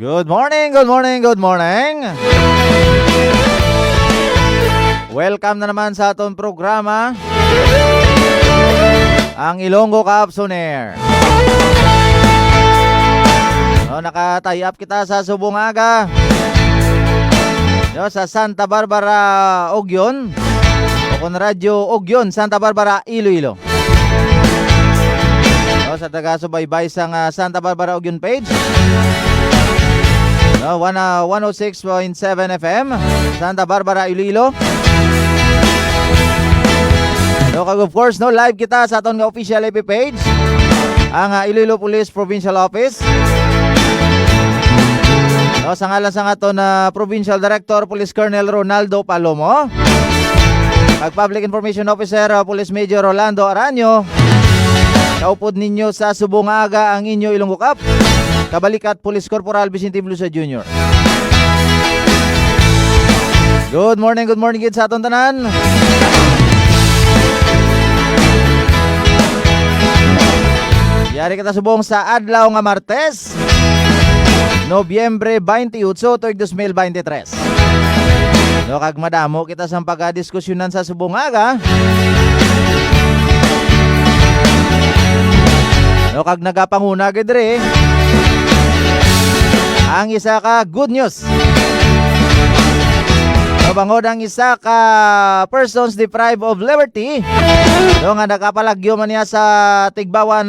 Good morning, good morning, good morning. Welcome na naman sa atong programa, ang Ilonggo Caps on Air. Naka-tie up kita sa Subungaga, sa Santa Barbara, Ogyon, o kung radyo Ogyon, Santa Barbara, Iloilo. Sa taga-subaybay sang Santa Barbara Ogyon page, 106.7 FM, Santa Barbara, Iloilo. Of course, live kita sa aton nga official FB page, ang Iloilo Police Provincial Office. Sa ngalan sa aton Provincial Director, Police Colonel Ronaldo Palomo, ang Public Information Officer, Police Major Rolando Aranyo. Kaupod ninyo sa Subungaga ang inyo Ilonggo Cap, kabalikat Police Corporal Vicente Blusa Jr. Good morning gid sa aton tanan. Yari kita subong sa adlaw nga Martes, Nobyembre 28, tuig 2023. Kag madamo kita sa pagdiskusyonan sa Subungaga. Kag nagapanguna gid diri ang isa ka good news. Bangod ang isa ka persons deprived of liberty, nga nakapalagyo man niya sa Tigbawan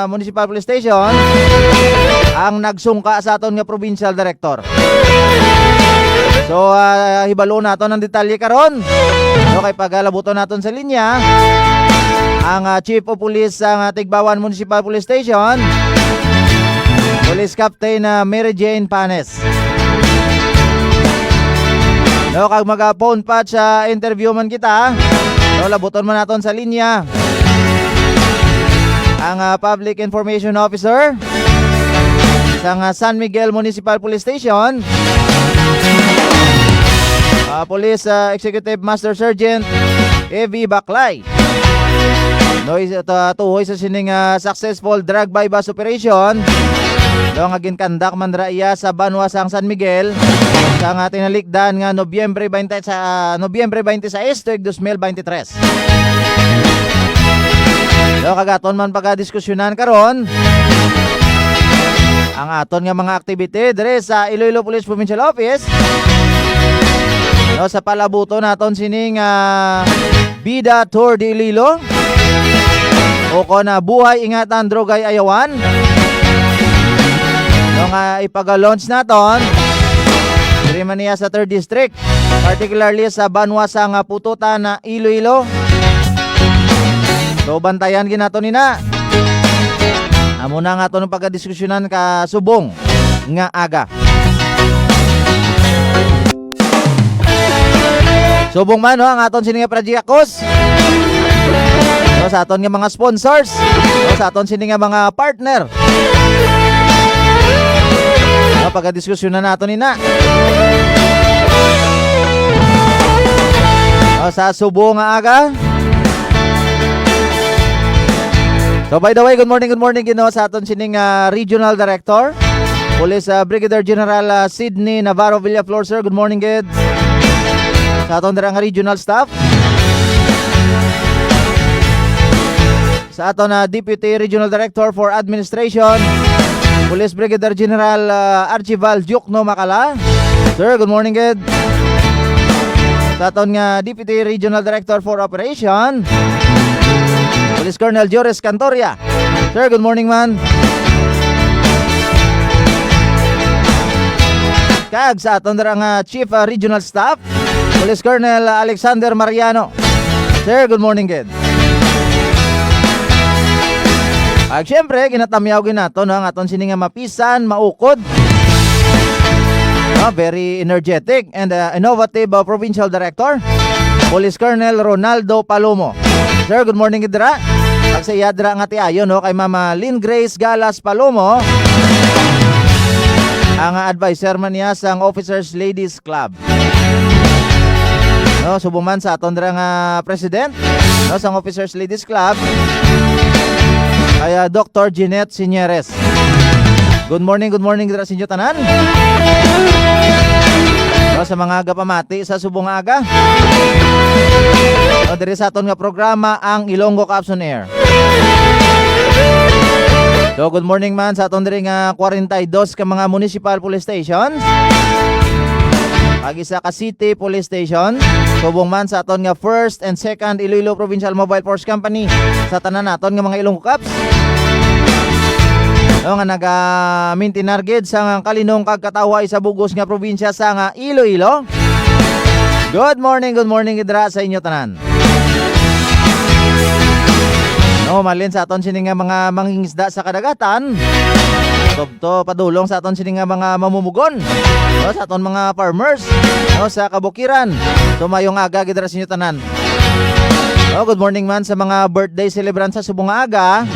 Municipal Police Station, ang nagsungka sa aton nga provincial director. So hibalo naton ang detalye karon. Kay pagalabuton naton sa linya ang Chief of Police sa Tigbawan Municipal Police Station, Police Captain Mary Jane Panes. Kag mag-phone patch sa interview man kita, labuton man naton sa linya ang Public Information Officer sa San Miguel Municipal Police Station, Police Executive Master Sergeant Evie Baclay. Tuhoy sa sining successful drug bypass operation nga ginkandak man ra iya sa Banwa sang San Miguel sa nga tinalikdan nga Nobyembre 26 tuig 2023. Kagaton man pagdiskusyonan karon ang aton nga mga activity dire sa Iloilo Police Provincial Office. Sa palabuto naton sining Bida Tour de Iloilo, o kung buhay ingatan drogay ayawan. Nga ipag-launch naton diri man niya sa 3rd District, particularly sa Banwa sang Pututan na Iloilo. So bantayan ginaton nina. Amo na nga aton pagdiskusyonan ka subong nga aga. Subong man ang aton sini nga Prajiakos. Sa aton nga mga sponsors, sa aton sini nga mga partner. Pagdiskusyonan nato nina. Sa subong nga aga. So by the way, good morning sa aton sining Regional Director, Police Brigadier General Sydney Navarro Villaflor, sir. Good morning gid. Sa aton dirang regional staff. Sa aton Deputy Regional Director for Administration, Police Brigadier General Archival Diokno Makala, sir. Good morning gid. Sa aton nga Deputy Regional Director for Operation, Police Colonel Joris Cantoria, sir. Good morning man. Kag sa aton dirang Chief Regional Staff, Police Colonel Alexander Mariano, sir. Good morning gid. Ag syempre ginatamyaw ginato ang aton sini nga mapisan, maukod, very energetic and innovative Provincial Director, Police Colonel Ronaldo Palomo, sir. Good morning gid dira. Ag sa iyadra nga ti ayon kay Mama Lynn Grace Galas Palomo, ang advisor man niya sang Officers Ladies Club. Subuman sa aton dira nga president sang Officers Ladies Club ay Dr. Jeanette Sinyeres. Good morning dira sa inyo tanan. Sa mga agapamati sa subong aga. Diri sa aton nga programa ang Ilonggo Caps on Air. So good morning man sa aton diri nga 42 ka mga municipal police stations. Isa ka city police station. Subong man sa aton nga 1st and 2nd Iloilo Provincial Mobile Force Company sa tanan naton nga mga Ilonggo Caps. Nga naga-maintinar gid sa kalinong kagkataway sa bugos nga probinsya sa nga Iloilo. Good morning idra sa inyo tanan. Malin sa aton sini nga mga mangingisda sa kadagatan. To padulong sa aton sini nga mga mamumugon. Sa aton mga farmers sa kabukiran. Mayong aga gid ra sa inyo tanan. Good morning man sa mga birthday celebrant sa subong aga.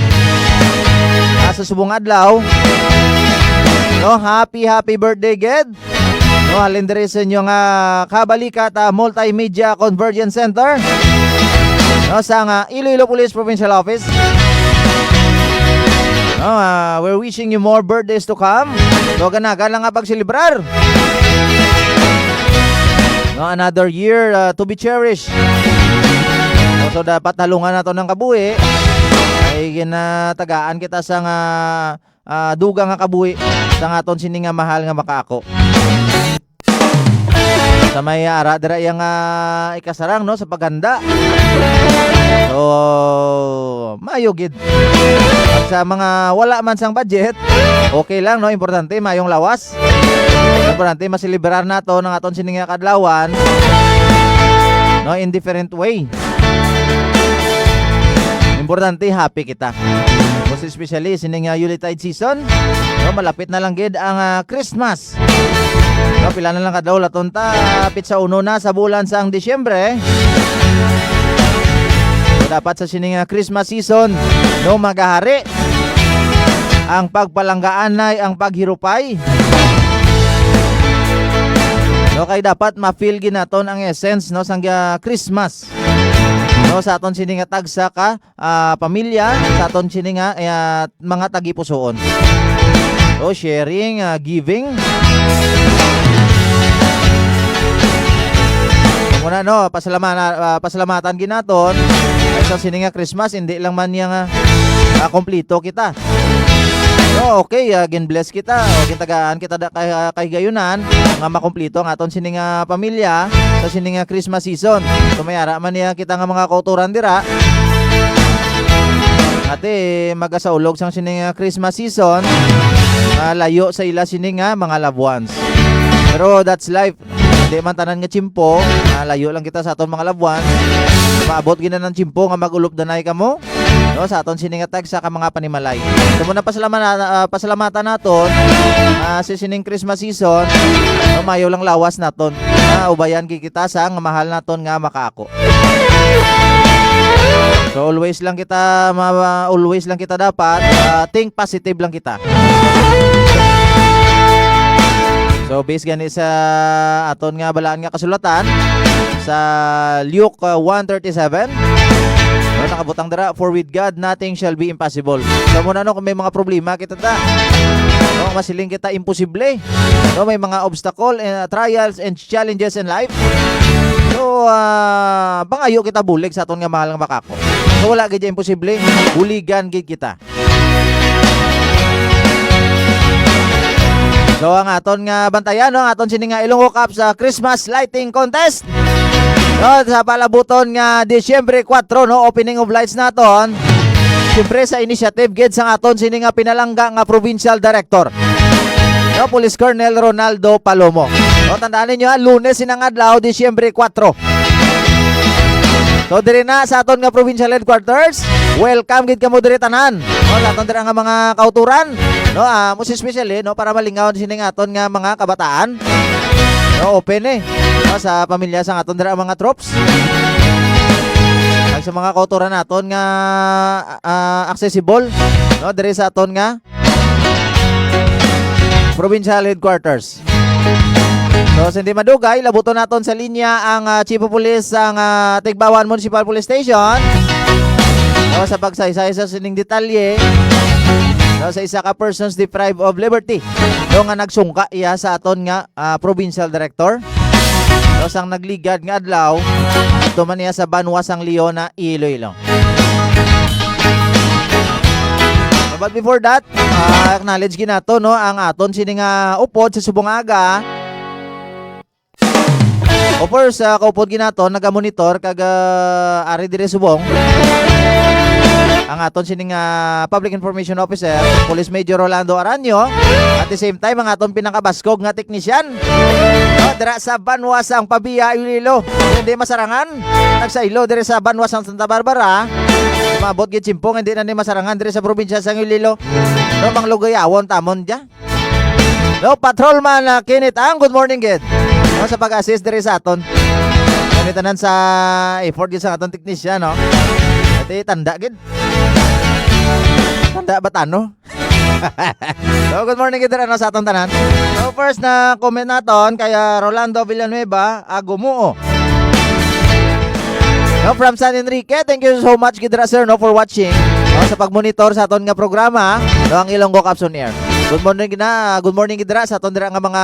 Sa subong adlaw. Happy birthday gid. Halin diri sa inyo nga kabalikat Multimedia Convergence Center. Sa nga Iloilo Police Provincial Office. We're wishing you more birthdays to come. Ganaga lang nga pagselebrar. Another year to be cherished. So dapat talungan nato ng kabuhi. Ay ginatagaan kita sa nga dugang nga kabuhi sa aton sini nga mahal nga makaako. Sa may ara dira yang ikasarang sa paghanda. So mayo gid. At sa mga wala man sang budget, okay lang importante mayong lawas. Importante maselebrar nato ng aton sini nga kadlawan in different way. Importante happy kita. Most especially sining Yuletide season. Malapit na lang gid ang Christmas. Pila na lang kadlaw laton ta pitsa uno na sa bulan sang Disyembre. Dapat sa sining Christmas season magahari ang pagpalanggaan ay ang paghirupay. Kay dapat ma-feel ginaton ang essence sang Christmas. Sa aton sini nga tagsa ka pamilya, sa aton sini nga mga tagipusoon. Sharing, giving. Muna pasalamatan ginaton sa sini nga Christmas, hindi lang man yang kompleto kita. Okay, gin-bless kita. Gintagaan kita kay gayunan nga makompleto ang aton sini nga pamilya sa sini nga Christmas season. Mayara man niya kita nga mga kauturan dira. Ate magasaulog sang sini nga Christmas season, layo sa ila sini nga mga loved ones. Pero that's life. Hindi man tanan nga chimpo, layo lang kita sa aton mga loved ones. Maabot gina ng chimpo nga magulop danay kamo. Sa aton sini nga tag sa mga panimalay. So muna pasalamatan naton sa sining Christmas season. Mayo lang lawas naton. Ubayan kita sa nga mahal naton nga makaako. So always lang kita dapat think positive lang kita. So based gani sa aton nga balaan nga kasulatan sa Luke 1:37. Nakabutang dara, for with God nothing shall be impossible. So muna kung may mga problema kita masiling kita imposible. May mga obstacle and trials and challenges in life. So bangayo kita bulig sa aton nga mahal nga makako. So wala gid imposible, buligan gid kita. So ang aton nga bantayan ang aton sini nga Ilonggo Caps sa Christmas lighting contest. Sa palabuton nga Disyembre 4 opening of lights naton. Siyempre sa initiative gid sang aton sini nga pinalangga nga provincial director. Police Colonel Ronaldo Palomo. Tandaan niyo Lunes sinang adlaw Disyembre 4. So diri na sa aton nga provincial headquarters. Welcome gid kamo diri tanan. Aton diri nga mga kauturan. Most especially para malingaw sini nga aton nga mga kabataan. Open sa pamilya sang aton dira mga troops. Sa mga kauturan naton nga accessible diri sa aton nga provincial headquarters. So hindi madugay labuton naton sa linya ang Chief of Police sang Tigbawan Municipal Police Station. Sa pagsaysay sa sining detalye sa isa ka persons deprived of liberty. No nga nagsungka iya sa aton nga provincial director. No sang nagligad nga adlaw tuman niya sa Banwasang Leona, Iloilo. But before that, acknowledge ginato no ang aton sini nga upod sa Subong Aga. O first, kaupod ginato naga-monitor kag ari dire Subong. Ang aton sining Public Information Officer, Police Major Rolando Aranyo, at the same time ang aton pinakabaskog nga teknisyan. Dira sa Banwasang Pabia, Iloilo. Hindi masarangan. Nagsailo dire sa Banwasang Santa Barbara. Mabot gid Chimpong, hindi na ni masarangan dire sa probinsya sa Iloilo. No mang lugayawon tamon dia. No patrolman Kenneth Ang, good morning gid. No sa pag-assist dire sa aton. Kanitanan sa effort gid sa aton teknisyan no. Iti tanda gid. Tanda batano. So good morning gid ano sa aton tanan. So first na comment naton kay Rolando Villanueva Agumuo. No, from San Enrique, thank you so much gid sir no for watching. No, sa pagmonitor sa aton nga programa, no ang Ilonggo Caps on Air. Good morning gid sa aton dira nga mga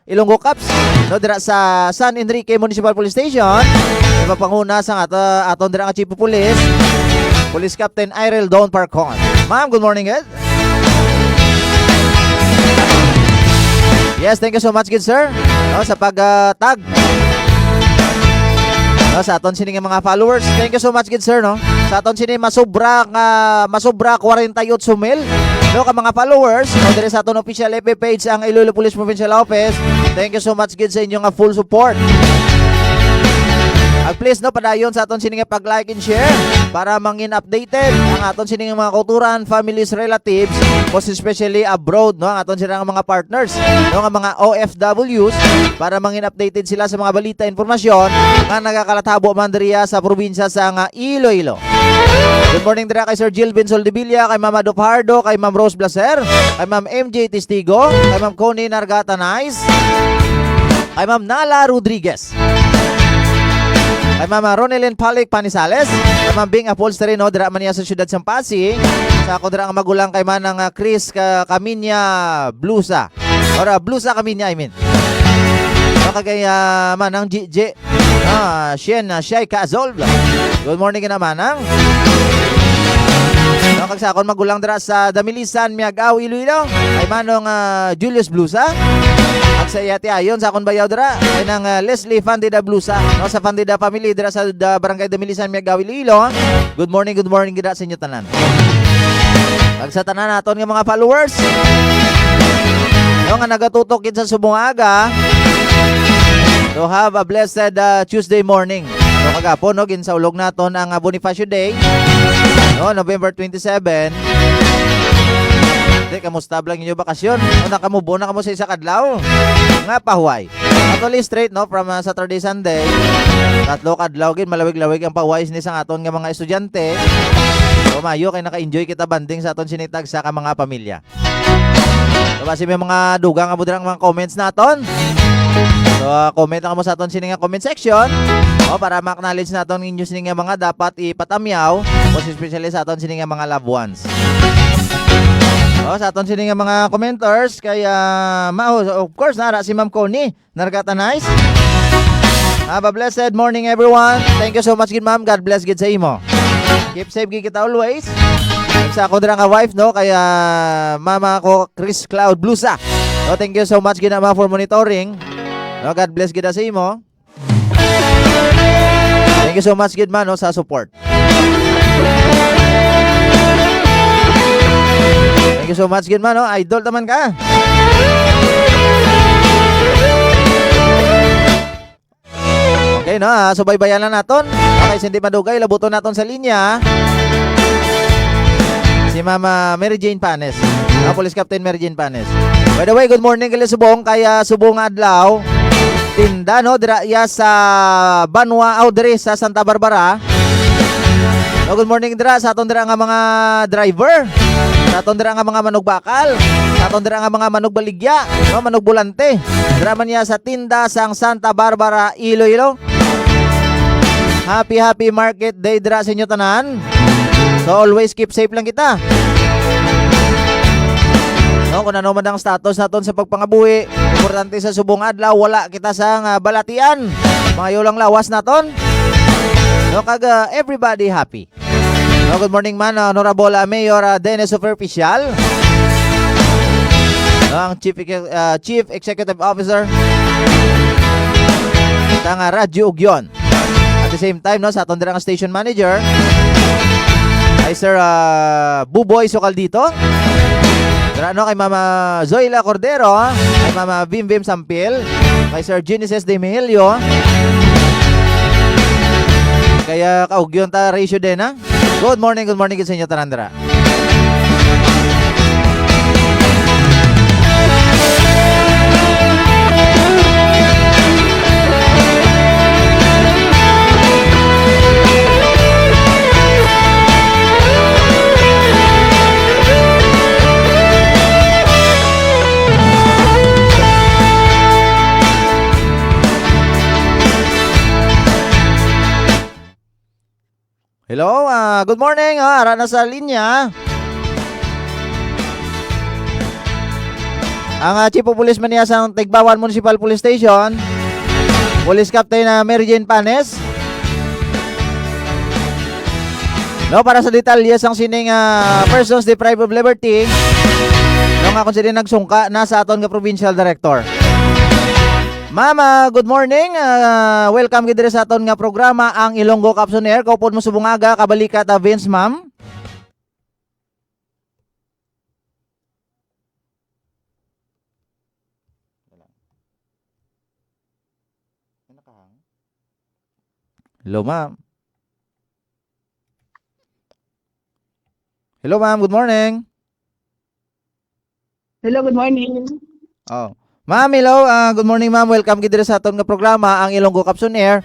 Ilonggo Caps. No dira sa San Enrique Municipal Police Station. Panguna sa aton dira nga Chief of Police, Police Captain Irel Don Parcon. Ma'am, good morning gid. Yes, thank you so much gid sir. No, sa pag-tag no, sa aton sini nga mga followers. Thank you so much gid sir no. Sa aton sini masobra 48 mil no ka mga followers no dire sa aton official FB page ang Iloilo Police Provincial Office. Thank you so much gid sa inyong full support. Please no padayon sa aton sini nga pag-like and share para mangin updated ang aton sini nga mga kauturan, families, relatives, most especially abroad no ang aton sini nga mga partners no nga mga OFWs para mangin updated sila sa mga balita, informasyon nga nagakalatabo man diriya sa probinsya sa nga Iloilo. Good morning dira kay Sir Gilvin Soldevilla, kay Ma'am Ado Pardo, kay Ma'am Rose Blaser, kay Ma'am MJ Testigo, kay Ma'am Connie Nargata Nice, kay Ma'am Nala Rodriguez, kay Mama Ronelyn Palik Panisales, kay Ma'am Bing Upholstery no dira man niya sa siyudad ng Pasig. Sa ako dira nga magulang kay manang Chris Caminya Blusa. Ora Blusa Caminya I mean. Kay manang JJ Shen Shay Kazol. Good morning ka naman ang. No kag sa akon magulang dira sa Damilisan Miagaw Iloilo kay manong Julius Blusa. At sa iyati ayon sa akong bayaw dira ay nang Leslie Fandida Blusa no sa Fandida family dira sa Barangay Damilisan Miagaw Iloilo. Good morning gid sa inyo tanan. Pag sa tanan naton nga mga followers no nga nagatutok gid sa Subong Aga. So have a blessed Tuesday morning. No kagapon no ginsaulog naton ang Bonifacio Day no November 27. Kamusta lang inyo bakasyon? O nakamubo na kamo sa isa kadlaw? Nga pahuway. Actually straight no from Saturday Sunday. Tatlo kadlaw gid malawig-lawig ang pahuway ni sang aton nga mga estudyante. So mayo kay naka-enjoy kita banding sa aton sinitag sa ka mga pamilya. So basi may mga dugang amo dirang mga comments naton. So comment lang mo sa aton sini nga comment section. O para ma-acknowledge naton inyo sini nga mga dapat ipatamyaw, most especially sa aton sini nga mga loved ones. Sa aton sini nga mga commenters kaya of course nara si Ma'am Connie Nargata Nice. Have a blessed morning everyone. Thank you so much gid ma'am. God bless gid sa imo. Keep safe gid kita always. Sa ako dira nga wife no kaya mama ko Chris Cloud Blusa. So thank you so much gid ma for monitoring. No God bless gid sa imo. Thank you so much gid man no sa support. Thank you so much gid man no. Idol taman ka. Okay no, subaybayan lang naton. Okay, hindi madugay labuton naton sa linya. Si Mama Mary Jane Panes. Police Captain Mary Jane Panes. By the way, good morning kay Subong kaya Subong adlaw. Tinda no dira ya sa Banwa Audrey sa Santa Barbara. No, good morning dira sa aton dira nga mga driver. Sa aton dira nga mga manugbakal, sa aton dira nga mga manugbaligya, no, manugbulante. Dira man niya sa tinda sang Santa Barbara, Iloilo. Happy market day dira sa inyo tanan. So always keep safe lang kita. No, kung ano man ang status naton sa pagpangabuhi, importante sa subong adlaw wala kita sa balatian. Mga yulang lawas naton. No, kag everybody happy. No, good morning man Honorable Mayor Dennis Superficial. No, ang Chief Executive Officer ng Radyo Ugyon. At the same time no, sa aton dirang station manager ay Sir Buboy Socaldito. Ano kay Mama Zoila Cordero, kay Mama Bim Bim Sampil, kay Sir Genesis De Mihilio, kaya kaugyon ta ratio din ha. Good morning sa inyo Tarandra. Hello, good morning. Ara na sa linya. Ang Chief of Police man niya sa Tigbawan Municipal Police Station, Police Captain Mary Jane Panes. No, para sa detalye sang sining persons deprived of liberty, no nga kung sila nagsungka na sa aton nga Provincial Director. Mama, good morning. Welcome gid sa aton nga programa ang Ilonggo Capsonaire. Kaupod mo subungaga kabalikat Vince, ma'am. Hello, ma'am. Hello, ma'am. Good morning. Hello, good morning. Oh. Ma'am, hello. Good morning, ma'am. Welcome gid sa aton nga programa ang Ilonggo Capsonaire.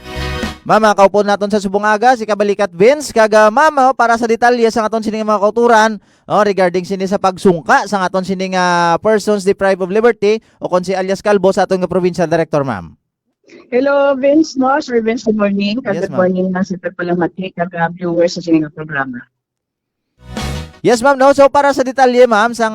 Ma'am, kaupon naton sa subungaga si kabalikat Vince kag ma'am para sa detalye sa aton sining mga kauturan regarding sini sa pagsungka sa aton sining persons deprived of liberty o kon si alias Calvo sa aton nga Provincial Director, ma'am. Hello, Vince, no? Sir Vince, good morning. Yes, Good morning na sa Palamati kag viewers sa sining programa. Yes, ma'am. No, so para sa detalye, ma'am, sa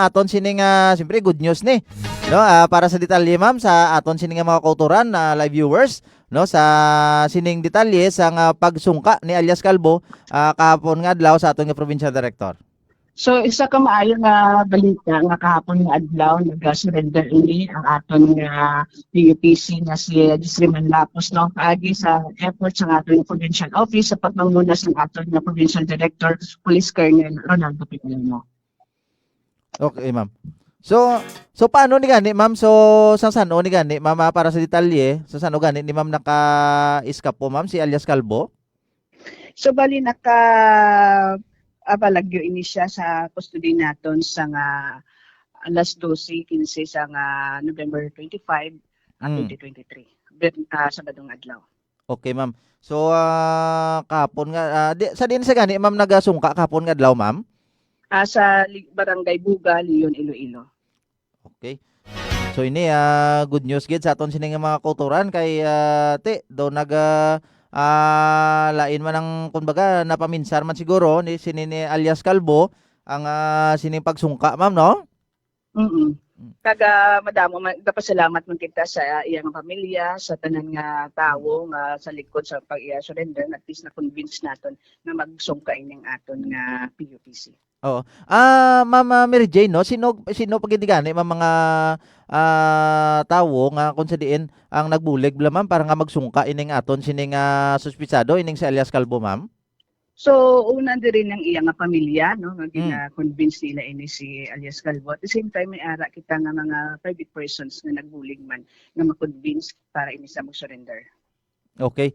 aton sining siyempre good news ni. No, para sa detalye, ma'am, sa aton sining mga kauturan live viewers, no, sa sining detalye sa pagsungka ni alias Calvo kahapon nga adlaw sa aton nga Provincial Director. So isa ka maayo nga balita nga kahapon nga adlaw nag-surrender ini ang aton nga PUPC na si Disriman Lapos, no, kaagi sa effort sa aton provincial office sa pagmamuna sa aton nga Provincial Director Police Colonel Ronaldo Picano. Okay, ma'am. So paano ni gani, ma'am? So saan ni gani, ma'am, para sa detalye, sa saan gani ni ma'am naka-escape po, ma'am, si alias Calvo? So bali balagyo ini siya sa custody naton sa alas 12:15 sa November 25, 2023. Sabadong adlaw. Okay, ma'am. So kahapon nga sa din sa gani, ma'am, nagasungka kahapon nga adlaw, ma'am? Sa Barangay Buga, Leon, Iloilo. Okay. So ini good news gid sa aton sining mga kauturan kay te daw lain man ang kumbaga napaminsar man siguro ni sinini alias Calvo ang sining pagsungka, ma'am, no? Kaga madamo man pasalamat man kita sa iyang pamilya, sa tanan nga tawo nga sa likod sa pag-surrender, at least na convince naton na magsungka ining aton nga PUPC. Oo. Ma'am Mary Jane, no? Sino pagidigani mga tawo nga kung sa diin ang nagbulig bla, ma'am, para nga magsungka ining aton sining suspitsado ining si alias Calvo, ma'am? So una din ang iyang pamilya, no, nga gina-convince nila ini si alias Calvo. At the same time may ara kita nga mga private persons nga nagbulig man nga ma-convince para ini sa mag-surrender. Okay.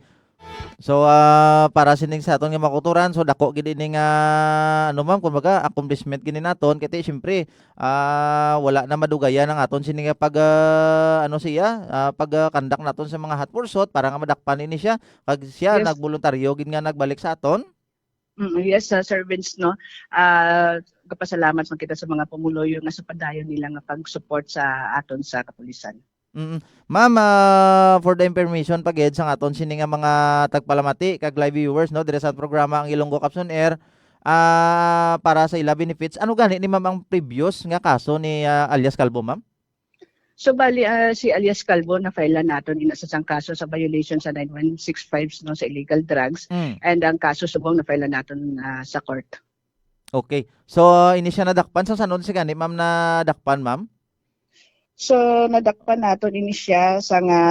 So para sining sa aton nga makuturan, so dako gid ini nga ma'am, kumbaga accomplishment gini naton kay syempre wala na madugayan ang aton sining pag pagkandak naton sa mga hot pursuit para nga madakpan ini siya kag siya Yes. nagboluntaryo gid nga nagbalik sa aton. Yes, servants, no. Kapasalamat man kita sa mga pumuloyo nga sa padayon nila nga pag-support sa aton sa kapulisan. Ma'am, for the information pagid sa aton sini nga mga tagpalamati kag live viewers, no, dire sa programa ang Ilonggo Capsonaire, para sa ila benefits. Ano gani ni ma'am ang previous nga kaso ni alias Calvo, ma'am? So bali si alias Calvo na file nato din sa isang kaso sa violation sa 9165 no sa illegal drugs Mm. and ang kaso subong na file nato sa court. Okay. So ini siya nadakpan sa sanon si gani ma'am na dakpan, ma'am? So nadakpan nato din siya sa nga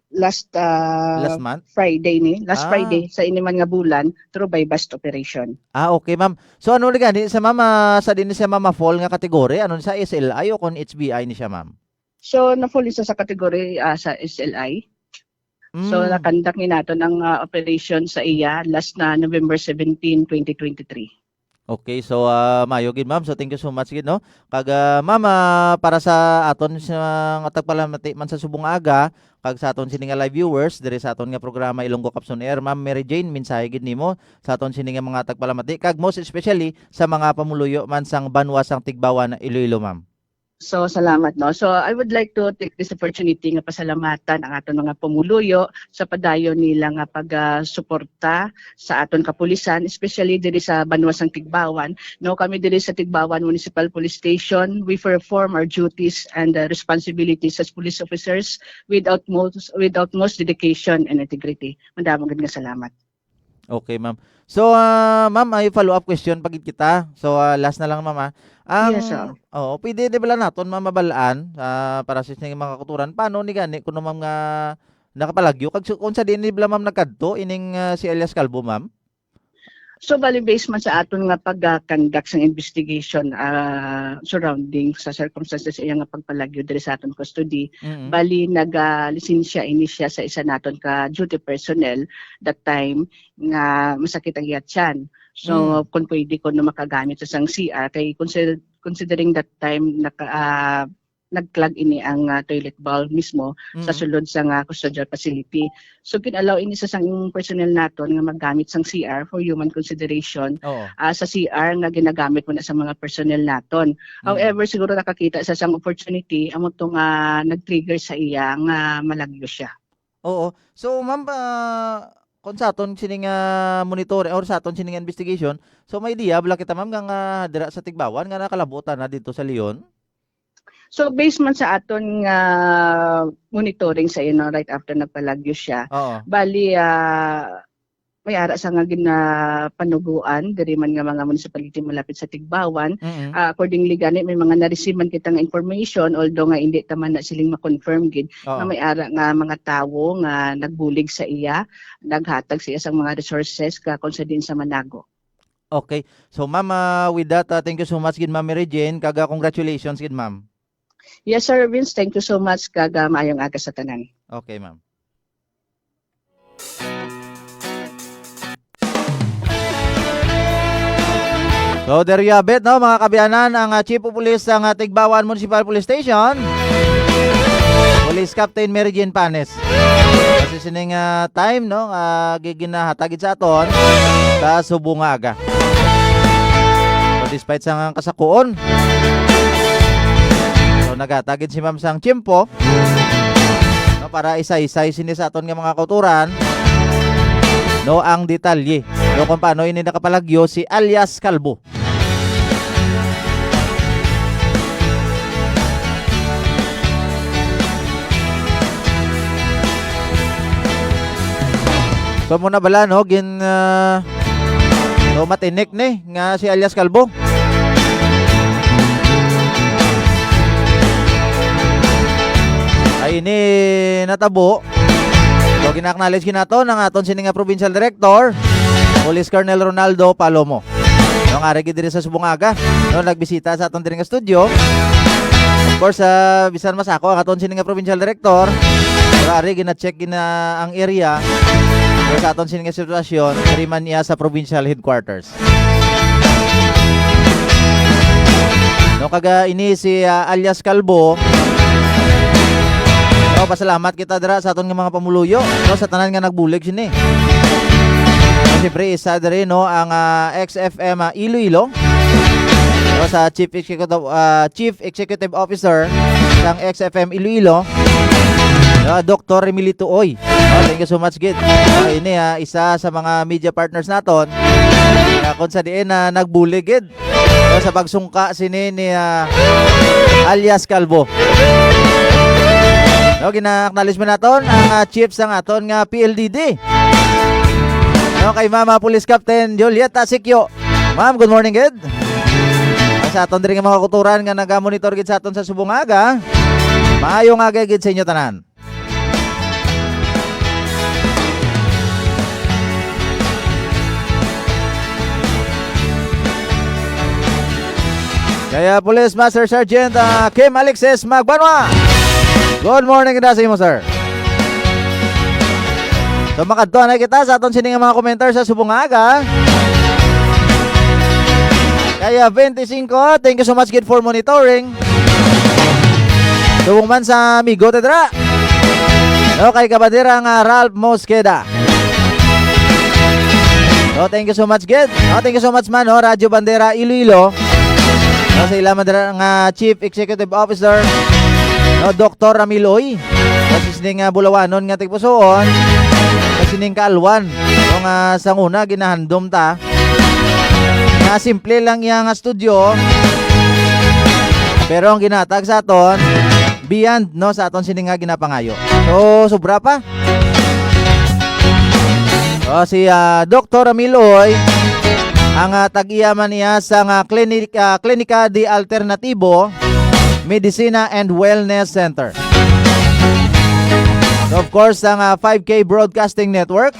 last Last month? Friday Ah. Friday sa iniman nga bulan through by bust operation. Okay, ma'am. So ano ni gani sa ma'am sa din siya ma'am fall nga kategory ano sa SLI o kon HBI ni siya, ma'am? So na-fall isa sa kategory sa SLI. So Mm. nakandak ni nato ng operation sa iya last na November 17, 2023. Okay, so mayo gid ma'am. So thank you so much gid no. Kag ma'am para sa aton sa tagpalamati man sa subong aga kag sa aton sini nga live viewers diri sa aton nga programa Ilonggo Capson Air, ma'am Mary Jane minsahe gid nimo sa aton sini nga mga tagpalamati kag most especially sa mga pamuluyo man sang banwa sang Tigbawan Iloilo, ma'am. So salamat no. So I would like to take this opportunity nga pasalamatan ang aton mga pumuluyo sa padayon nila nga pagsuporta sa aton kapulisan, especially diri sa Banwasang Tigbawan. No, kami diri sa Tigbawan Municipal Police Station, we perform our duties and responsibilities as police officers with utmost dedication and integrity. Madamong gid nga salamat. Okay, ma'am. So ma'am, ay follow up question pagit kita. So last na lang, ma'am. Ang Yes, sir. pwede di bala naton ma'am mabalaan para sa inyong mga katuran. Paano ni gani kuno ma'am nga nakapalagyo kag kung sa dinhi bala ma'am nagkadto ining si Elias Calvo, ma'am? So bali based man sa aton nga pag-conduct ng investigation surrounding sa circumstances iya nga pagpalagyo diri sa aton custody, Mm. bali nag-lisensya ini siya sa isa naton ka duty personnel that time nga masakit ang iyat tiyan. So kung pwede ko na makagamit sa sang CR kay considering that time nag-clog ini ang toilet bowl mismo sa sulod sa nga custodial facility. So kin-allow ini sa sang personnel naton nga maggamit sang CR for human consideration Oo. sa CR nga ginagamit mo na sa mga personnel naton. However, siguro nakakita sa sang opportunity amo to nga nag-trigger sa iya nga malagyo siya. Oo. So ma'am kung sa aton sining monitor or sa aton sining investigation, so may idea bala kita ma'am nga dira sa Tigbawan nga nakalabutan na dito sa Leon. So based man sa aton nga monitoring sa right after nagpalagyo siya, Oo. bali may ara sa nga ginapanuguan diri man nga mga municipality malapit sa Tigbawan. Mm. Accordingly gani may mga na-receive man kita nga information although nga hindi taman na siling ma-confirm gid nga Oo. may ara nga mga tawo nga nagbulig sa iya, naghatag sa iya sang mga resources kung sa din sa Manago. Okay. So ma'am with that thank you so much gid ma'am Mary Jane kag congratulations gid ma'am. Yes sir Vince, thank you so much kag maayong aga sa tanan. Okay, ma'am. So there you have it, no, mga kabiyanan, ang Chief of Police ng Tigbawan Municipal Police Station, Police Captain Mary Jane Panes. Kasi sining time, no, giginahatagid sa aton sa Subungaga. So despite sa kasakuon, so nagatagid si Ma'am sang Chimpo, no, para isa-isay sini sa aton nga mga kauturan, no, ang detalye, no, kung paano ini nakapalagyo si alias Calvo. So muna bala no no matinik ni nga si alias Calvo. Ay ini natabo. So ginaknowledge kinato ng aton sini nga Provincial Director Police Colonel Ronaldo Palomo. No nga gid diri sa Subungaga. No nagbisita sa aton diri nga studio. Of course bisan masako ang aton sini nga Provincial Director. Pero ari gina-check gina ang area. So, sa aton sini nga sitwasyon, diri man niya sa provincial headquarters. No kaga ini si alias Calvo. No, pasalamat kita dira sa aton nga mga pamuluyo, no, sa tanan nga nagbulig sini. No, siyempre isa diri no ang XFM Iloilo. No, sa Chief Executive Officer ng XFM Iloilo. No, Dr. Emilito Oy. No, thank you so much gid. No, ini isa sa mga media partners naton kung sa diin na nagbuligid sa pagsungka sini ni alias Calvo. No, gina-acknowledge mo naton ang chief sang aton nga PLDD. No, kay Mama Police Captain Julieta Sikyo. Ma'am, good morning gid. Sa aton diri nga mga kuturan nga naga-monitor gid sa aton sa Subungaga. Maayo nga gid sa inyo tanan. Kaya Police Master Sergeant Kim Alexis Magbanwa. Good morning gid sa imo, sir. So makadto na kita sa aton sining mga komentar sa Subungaga. Kaya 25, thank you so much gid for monitoring. Subong man sa amigo tedra. No, kay kabadira nga Ralph Mosqueda. So thank you so much gid. No, thank you so much man Radyo Bandera Iloilo. No, sa ilaman dira nga Chief Executive Officer Dr. Ramiloy. Kasi sining Bulawanon nga tigpusoon. Kasi sining Kaalwan. No, nga sanguna ginahandom ta. Nga simple lang yang studio. Pero ang ginatag sa aton beyond no sa aton sining nga ginapangayo. So sobra pa. So si Dr. Ramiloy ang tag-iyaman niya sa Klinika di Alternativo Medicina and Wellness Center. So of course ang 5K Broadcasting Network.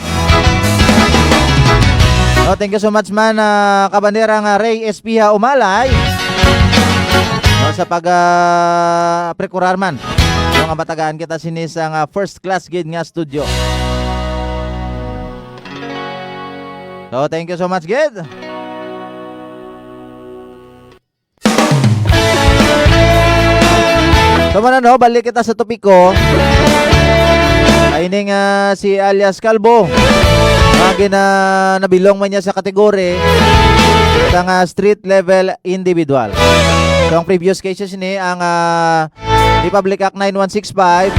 So thank you so much man kabandera nga Ray Espiha Umalay. No, sa pag-prekurar man. So nga matagaan kita sini sa first class gid nga studio. So thank you so much gid. So no, balik kita sa topiko. Ay ning si alias Calvo. Nabilong man niya sa kategori sa street level individual. So ang previous cases ni ang Republic Act 9165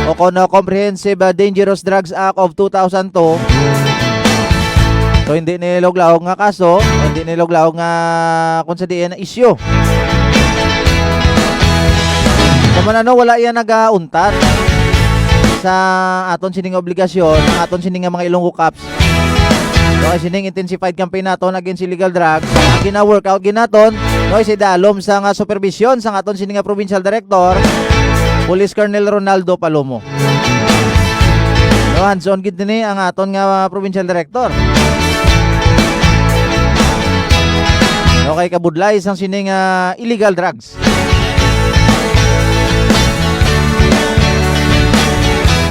o Comprehensive Dangerous Drugs Act of 2002. So hindi niloglaog nga kaso, hindi niloglaog nga kung sa diin na issue. So wala yan nag-untat sa aton sining obligasyon, aton sining mga Ilonggo Cups. So ay sining intensified campaign naton against illegal drugs. Ang gina-workout ginaton, no si dalom sa supervision sa aton sining provincial director, Police Colonel Ronaldo Palomo. No, hands-on gid ni ang aton nga provincial director. No, kay kabudlay sang sining illegal drugs.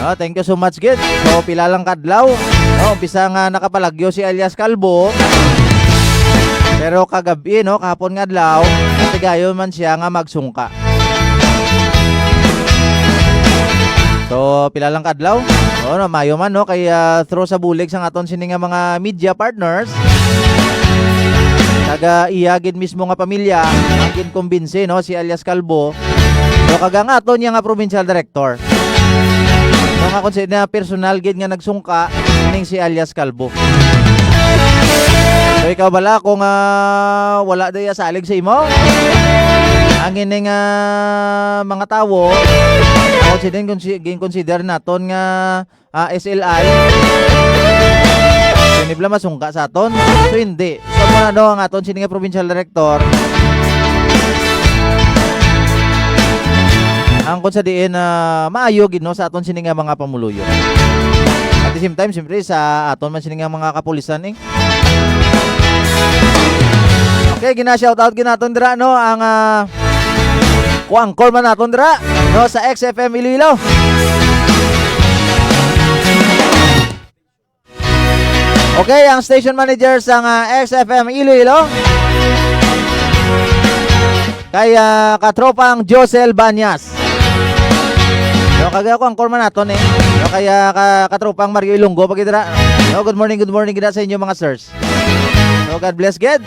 No, thank you so much gid. So pila lang kadlaw. No, umpisa nga nakapalagyo si alias Calvo. Pero kagabi no, kahapon nga adlaw, natigayon man siya nga magsungka. So pila lang kadlaw. No, mayo man no kay through sa bulig sang aton sini nga mga media partners. Taga-iyagid mismo nga pamilya ang kinkumbinsi no si alias Calvo. So kaga nga aton nga provincial director. So nga konsid na personal gid nga nagsungka ning si alias Calvo. So ikaw bala kung wala daya salig sa imo ang ining mga tawo consider naton nga SLI sinibla masungka sa aton. So hindi. So muna no ang aton sini nga provincial director ang kung sa diin maayo gid no sa aton sini nga mga pamuluyo. At the same time siyempre sa aton man sini nga mga kapulisan Okay, gina-shoutout ginaton dira no ang kuangkol man naton dira no sa XFM Iloilo. Okay, ang station manager sa XFM Iloilo kaya katropang Josel Banyas. No, kagaya ko ang korma naton No, kaya katropang Mario Ilonggo pag dira. No, good morning gid sa inyo mga sirs. No, God bless God.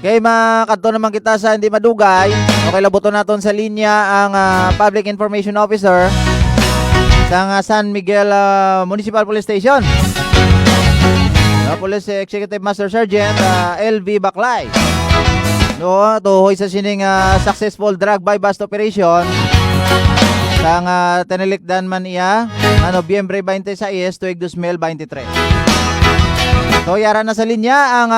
Okay, makadto naman kita sa hindi madugay. Okay, labuton naton sa linya ang Public Information Officer sa San Miguel Municipal Police Station. Police Executive Master Sergeant LV Baclay. No, tuhoy sa sining successful drug buy bust operation sang tinilikdan man iya Nobyembre 26 tuig 2023. So yara na sa linya ang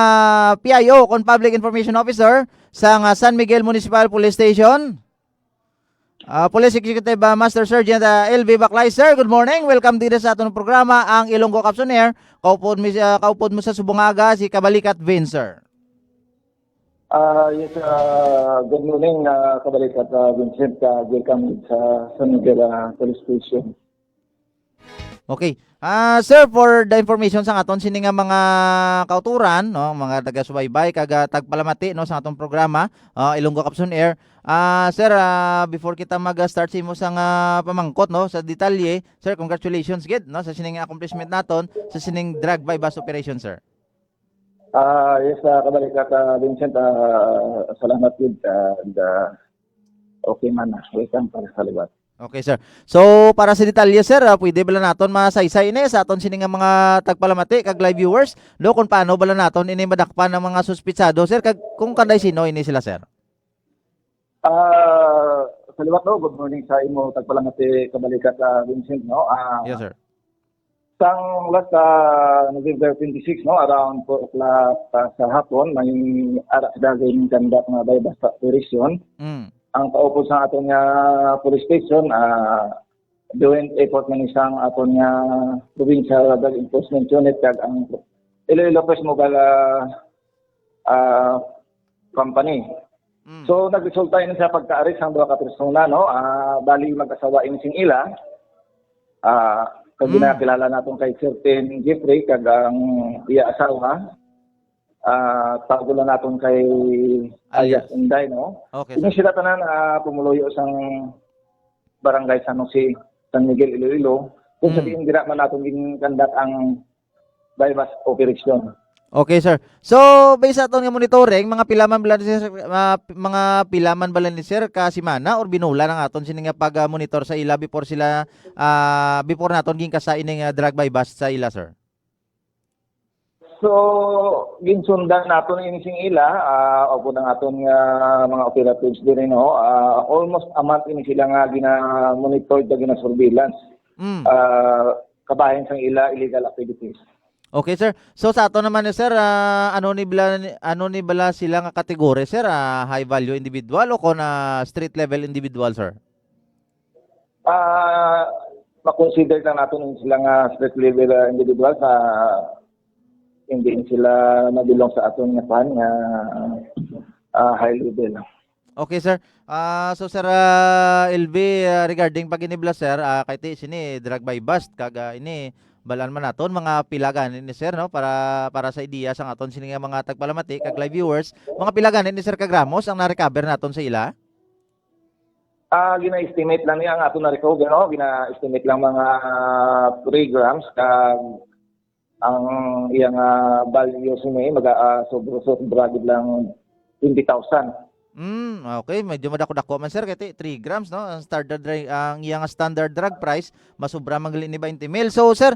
PIO kon Public Information Officer sang San Miguel Municipal Police Station. Police Executive Master Sergeant LV Baclay. Sir, good morning. Welcome dito sa atong programa ang Ilonggo Capson Air. Kaupod mo sa Subungaga si Kabalikat Vince, sir. Yes, good morning, Kabalikat Vincent. Welcome sa San Miguel Police Station. Okay. Sir, for the information sa aton sini nga mga kauturan, no, mga taga-subaybay kaga tagpalamati no sa atong programa, Ilonggo Capson Air. Sir, before kita mag-start sa imo sang pamangkot no sa detalye, sir, congratulations gid no sa sining accomplishment naton sa sining drug buy bust operation, sir. Yes, Kabalikat Vincent, salamat yun. And okay man, welcome para sa liwat. Okay, sir. So, para sa detalye, sir, pwede bala naton masaysay ini sa aton sining nga mga tagpalamati kag live viewers, no kung paano bala naton ini madakpan ng mga suspitsado, sir, kag kung kanday sino ini sila, sir. Sa liwat no, good morning sa imo tagpalamati Kabalikat Vincent no. Yes, sir. Sang last November 26 no, around 4 o'clock sa hapon, may ara sa daging kandak nga buy bust operation. Ang kaupo sa aton nga police station, doing effort man isang aton nga provincial drug enforcement unit kag ang Iloilo Press Mobile company. So nagresulta ini sa pagka-arrest ang duha ka persona no, bali mag-asawa ini sing ila. Kag ginakilala naton kay Certain Jeffrey kag ang iya asawa. Tago lang natin kay alias Inday, no? Okay, Kung sila tanan pumuluyo sang barangay San Jose, San Miguel, Iloilo, kung sabihin dira man natin ginkandak ang buy bust operation. Okay, sir. So, based sa aton nga monitoring, mga pilaman bala ni sir, mga pilaman bala ni sir kasimana or binula ng aton sini nga pag-monitor sa ila before sila before naton ging kasa ining drug buy bust sa ila, sir. So, ginsundan naton ini sing ila, opo ng aton nga mga operatives din no. Almost a month ini sila nga gina-monitor da gina-surveillance. Kabahin sang ila illegal activities. Okay, sir. So sa ato naman sir, ano ni bala sila nga kategorya, sir? High value individual o kon street level individual, sir? Ma-consider na natin sila nga street level individual sa hindi sila nabilong sa aton nga pan nga high level. Okay, sir. So sir LV, regarding pag inibla sir, kay sini drug buy bust kaga ini balan man naton mga pilagan ni sir no para sa ideya sang aton sini nga mga tagpalamati kag live viewers, mga pilagan ni sir kagramos ang na-recover naton sa ila. Gina-estimate lang niya ang aton na-recover no, gina-estimate lang mga 3 grams kag ang iyang value ni sobra gid lang 20,000. Okay, medyo madako-dako man sir kay 3 grams no. Ang standard ang iyang standard drug price masubra man gali ni 20 mil. So sir,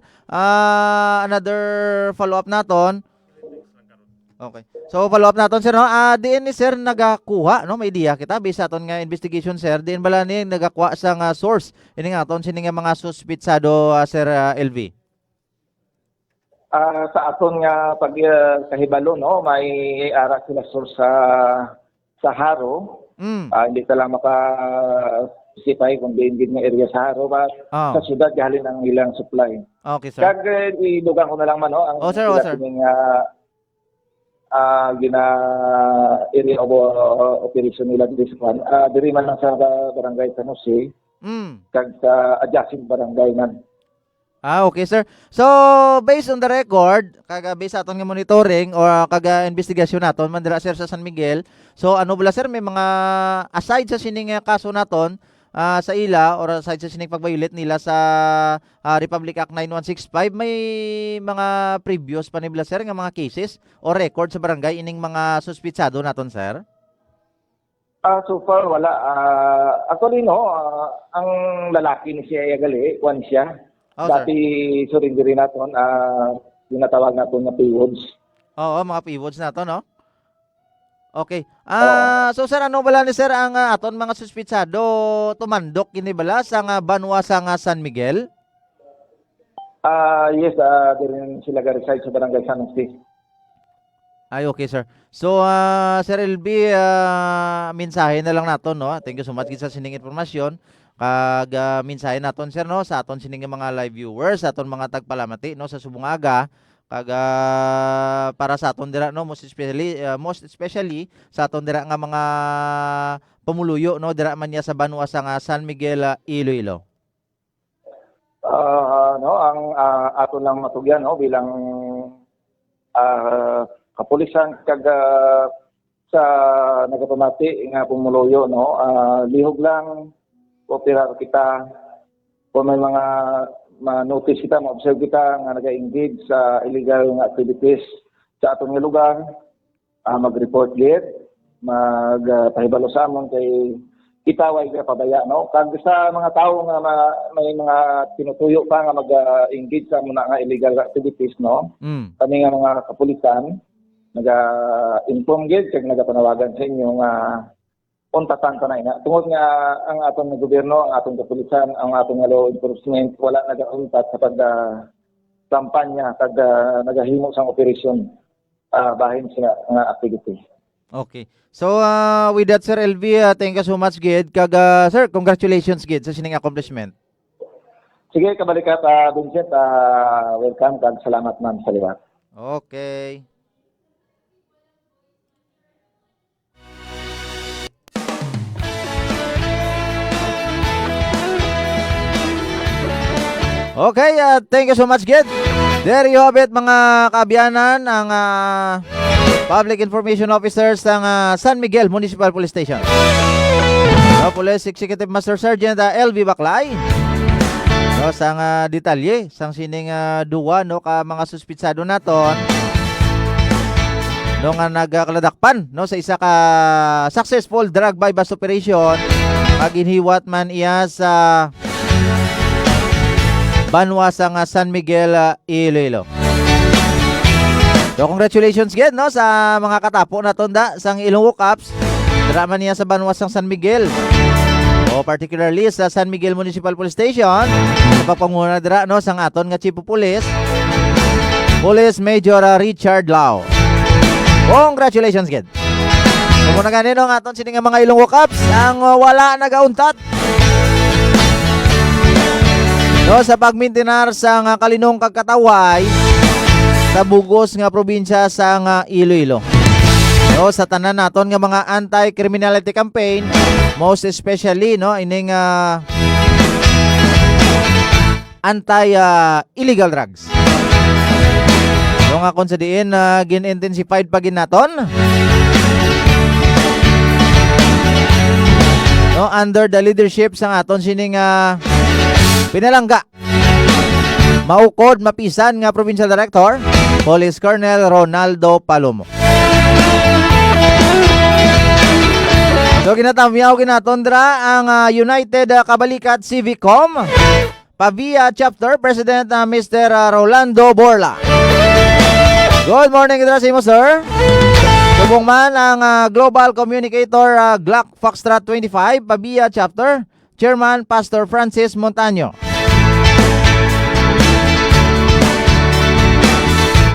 another follow-up naton. Okay. So follow-up naton sir no. Diin ni sir nagakuha no, may idea kita based sa aton nga investigation sir. Diin bala ni nagakuha sa nga source ini nga aton sini nga mga suspitsado sir LV. Sa aton nga pagkahibalo no, may ara sila source sa Haro. Hindi ka lang maka-sipay kung din nga area sa Haro ba sa syudad galing ang ilang supply. Okay, sir. Kag idugan ko na lang man no, ang sir. gina area of operation nila dito sa diri man lang sa barangay San Jose. Kag sa adjacent barangay man. Okay, sir. So, based on the record, kaga based sa aton nga monitoring or kaga investigasyon naton man dira sir sa San Miguel. So, ano bala sir, may mga aside sa sining kaso naton, sa ila or sa sining pag-violate nila sa Republic Act 9165, may mga previous pa nila sir nga mga cases o record sa barangay ining mga suspitsado naton sir? So far, wala. Actually, no, ang lalaki ni siya Yagali, kwan siya. Oh, sir. Dati, surrender rin natin, tinatawag natin na PWODs. Oo, mga pivots na to, no? Okay. So sir, ano bala ni sir ang aton mga suspitsado tumandok kini bala sa nga banwa sa nga San Miguel? Yes, din sila ga-reside sa Barangay San Jose. Ay, okay sir. So, Sir LB, mensahe na lang naton, no? Thank you so much sa sining informasyon. Kag mensahe naton sir, no, sa aton sining mga live viewers, sa aton mga tagpalamati, no, sa subong aga. Kag para sa aton dira, no, most especially sa aton dira nga mga pamuluyo, no, dira man niya sa banwa sa nga San Miguel, Iloilo. No, ang ato lang matugyan, no, bilang kapulisan kag sa nagapamati nga pumuluyo, no, lihog lang operar kita kung may mga ma-notice kita, ma-observe kita nga naga-engage sa illegal nga activities sa atong lugar, mag-report gid, magpahibalo sa amon kay kita way pabaya, no, kag sa mga tawo nga may mga tinutuyo pa nga mag-engage sa mga nga illegal activities, no. Kami nga mga kapulisan naga-inform gid kag nagapanawagan sa inyo nga untatan kanay na tungod nga ang atong gobyerno, ang atong kapulisan, ang atong law enforcement wala nagauntat sa pagkampanya kag nagahimo sang operasyon bahin sila nga activity. Okay. So, with that Sir LV, thank you so much gid kag sir, congratulations gid sa sining accomplishment. Sige, kabalikat Vincent, welcome kag salamat man sa liwat. Okay. Okay, thank you so much, Gid. There you have it, mga kaabyanan, ang Public Information Officers ng San Miguel Municipal Police Station. So, Police Executive Master Sergeant LV Baclay. So, sang detalye, sang sining duwa, no, ka mga suspitsado naton, no, nga nagkaladakpan, no, sa isa ka successful drug by bust operation, maginhiwat man iya sa banwa sa nga San Miguel, Iloilo. So congratulations again, no, sa mga katapo na tonda sang Ilonggo Cups. Drama niya sa banwa sang San Miguel. O particularly sa San Miguel Municipal Police Station. Sa papanguna dira, no, sang aton nga Chief of Police, Police Major Richard Lau. Congratulations again. So muna ganito ang aton sining mga Ilonggo Cups ang wala nagauntat. No, sa pagmintinar sa nga kalinong kagkataway sa bugos nga probinsya sa nga Iloilo. No, sa tanan naton nga mga anti-criminality campaign, most especially, no, ining anti-illegal drugs. So nga kung sa diin gin-intensified pa gin naton. No, under the leadership sa aton sining pinalangga, maukod, mapisan nga Provincial Director, Police Colonel Ronaldo Palomo. So ginatamyaw ginatondra ang United Kabalikat Civicom Pavia Chapter President Mr. Rolando Borla. Good morning, mo sir. Subong man ang Global Communicator Glock Foxtrot 25 Pavia Chapter Chairman Pastor Francis Montaño.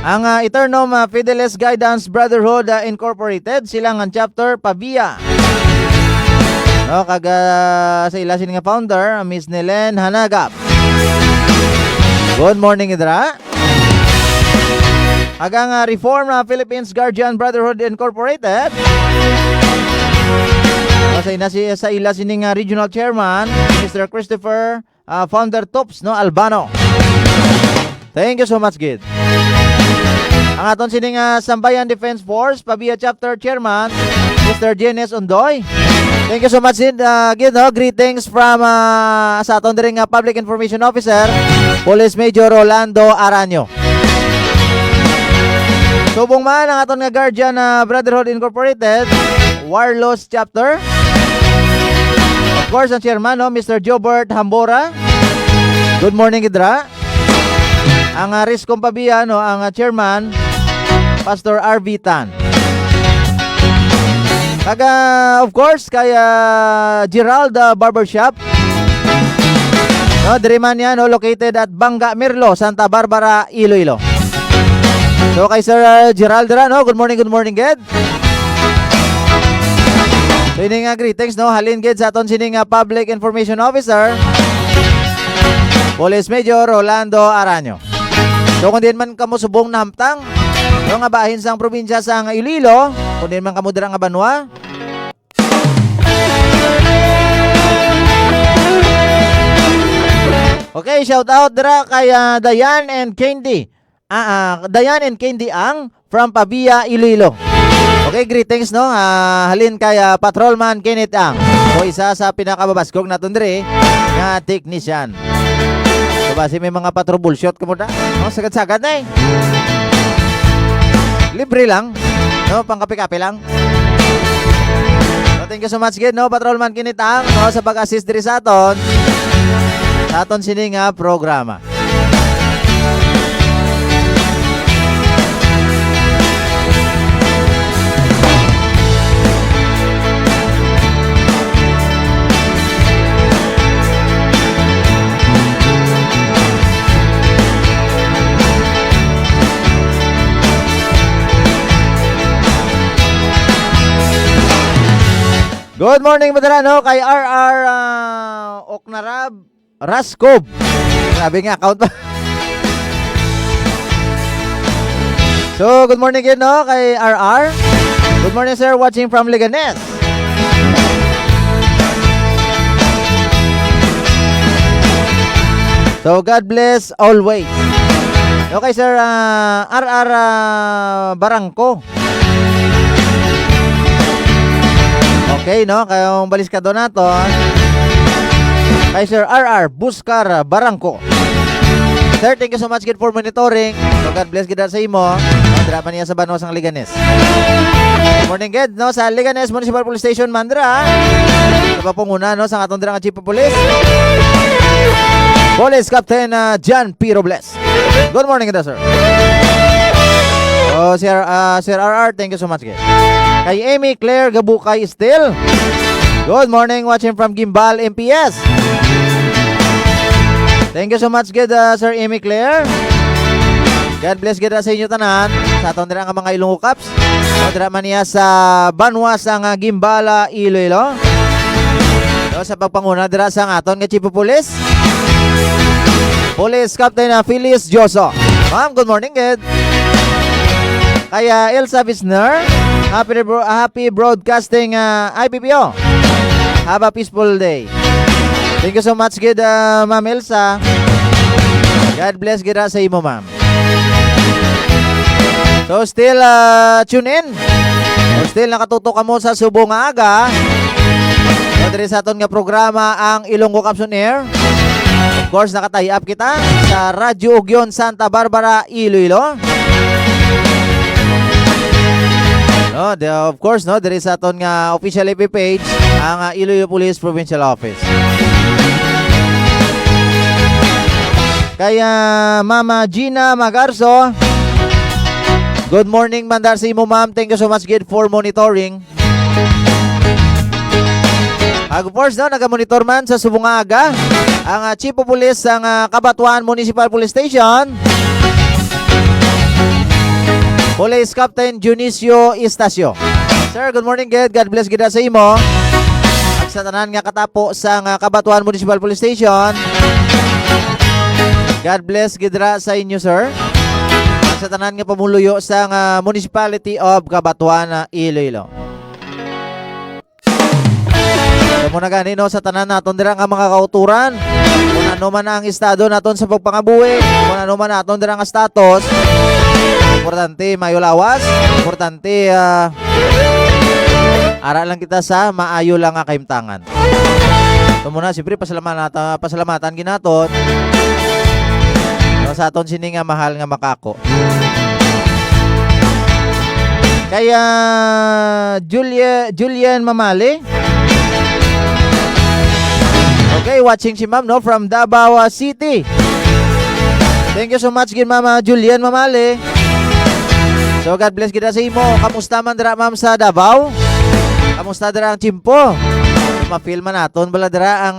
Ang Eternum Fidelis Guidance Brotherhood Incorporated, silang ang chapter Pavia. No, kaga sa ilasin nga founder, Miss Nelen Hanagap. Good morning, idra. Agang Reform Philippines Guardian Brotherhood Incorporated. Sa ila sining Regional Chairman, Mr. Christopher Founder Tops, no, Albano. Thank you so much, Gid. Ang aton sining Sambayan Defense Force Pavia Chapter Chairman, Mr. Jenes Undoy. Thank you so much din. Greetings from sa aton diring Public Information Officer, Police Major Rolando Aranyo. Subong man ang aton nga guardian Brotherhood Incorporated, Warlos Chapter. Of course, ang chairman, Mr. Jobert Hambora. Good morning, Idra. Ang Riscom Pabia, ang chairman, Pastor R.V. Tan. Of course, kaya Gerald Barbershop. Diri man yan, located at Bangga Mirlo, Santa Barbara, Iloilo. So kay Sir Gerald dira, good morning, Ged. So ini nga greetings, halin gid sa aton sining Public Information Officer, Police Major Rolando Aranyo. So kung din man kamo subong nahamtang, nga bahin sang probinsya sa Iloilo, kung din man kamo dira nga Banwa. Okay, shout out dira kay Dayan and Candy. Dayan and Candy Ang from Pabia, Iloilo. Okay, greetings halin kay Patrolman Kenneth Ang. So isa sa pinakababaskog naton diri nga technician. So base may mga patrobulshot kamo da. Sagad-sagad na libre lang, pangkape-kape lang. So thank you so much again, Patrolman Kenneth Ang, sa pag-assist diri sa aton sining programa. Good morning, Madrano, kay RR Oknarab Raskob. Sabi nga, account pa. So, good morning again, kay RR. Good morning, sir, watching from Leganes. So, God bless always. Okay, sir, RR Barangko. Okay, kayong balis ka doon naton. Kay Sir RR Buscar Barangko. Sir, thank you so much for monitoring. So God bless kita sa imo. Dira pa niya sa Banwa sang Liganes. Good morning, Ged, sa Liganes Municipal Police Station, Mandra. Sa papunguna, sa atong dira nga Chief of Police, Police Captain John P. Robles. Good morning, sir. Oh, Sir RR, thank you so much, Ged. Kay Amy Claire Gabukay still. Good morning, watching from Gimbal MPS. Thank you so much, good Sir Amy Claire. God bless good sa inyo tanan. Sa atong dira nga mga Ilonggo Cups. O dira man niya sa Banwa sang Gimbala, Iloilo. So, sa pagpanguna dira sa aton nga Chief of Police, Police Captain Phyllis Joso. Ma'am, good morning, good. Kaya Elsa Visner, happy broadcasting IPPO. Have a peaceful day. Thank you so much, good Ma'am Elsa. God bless kita sa imo, ma'am. So still tune in. So still nakatutok ka mo sa Subong nga Aga. So diri sa aton nga programa ang Ilonggo Cups on Air. Of course, nakatay up kita sa Radyo Ugyon Santa Barbara, Iloilo. Of course, there is aton nga official FB page ang Iloilo Police Provincial Office. Kaya Mama Gina Magarso, good morning, mandar sa imo, ma'am. Thank you so much, good, for monitoring. Of course, naga-monitor man sa Subong Aga ang Chief of Police ang Cabanatuan Municipal Police Station, Police Captain Junicio Estacio. Sir, good morning, good. God bless kita sa imo. At sa tanan nga katapo sa Cabanatuan Municipal Police Station, God bless gidra sa inyo, sir. At sa tanan nga pamuluyo sa Municipality of Cabanatuan, Iloilo. So muna ganino sa tanan naton dira nga mga kauturan. Kung ano man ang estado naton sa pagpangabuhi, kung ano man naton dira nga status, importante mayo lawas, importante Ara lang kita sa maayo lang nga kaimtangan. So muna, siyempre, pasalamatan ginaton. No, sa aton sini nga mahal nga makako. Kaya Julian Mamali. Okay, watching si ma'am, no, from Davao City. Thank you so much gin Mama Julian Mamali. So God bless kita sa imo. Kamusta man dira ma'am sa Davao? Kamusta dira ang Chimpo? Ma-feel man naton bala dira ang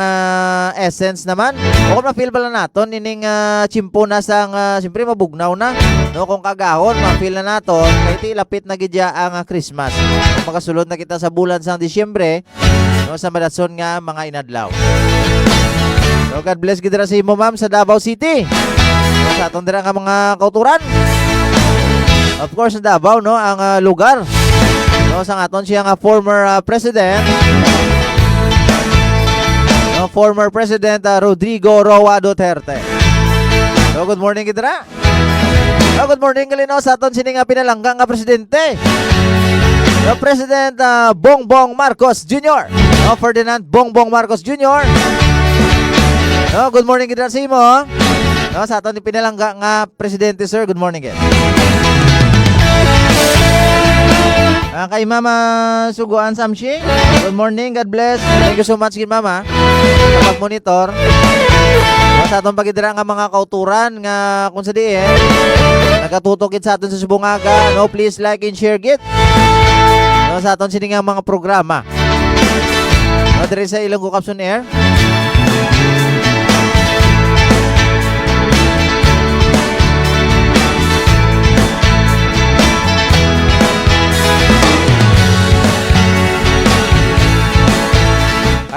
essence naman. O kung ma-feel bala naton ining Chimpo na sang siyempre mabugnaw na. No, kung kagahon ma-feel na naton kay ti lapit na gidya ang Christmas. Kung makasulod na kita sa bulan sang Disyembre, no, sa madason nga mga inadlaw. So God bless gid dira sa imo ma'am sa Davao City. No, sa aton dira nga mga kauturan. Of course sa Davao, no, ang lugar, no, sang aton siya nga former president, no, former President Rodrigo Roa Duterte. So good morning gidra. So good morning kalino sa aton sini nga pinalanggang nga presidente, no, President Bongbong Marcos Jr. No, Ferdinand Bongbong Marcos Jr. No, good morning gidra sa imo. No, sa aton pinalangga nga presidente, sir. Good morning again. Kay Mama Suguan Samshi, good morning, God bless. Thank you so much kay Mama sa pag-monitor. Sa atong pagidira nga mga kauturan nga kung sa diin nagatutok sa aton sa Subungaga, no, please like and share git. No, sa aton sini nga mga programa. No, diri sa Ilonggo Capson Air.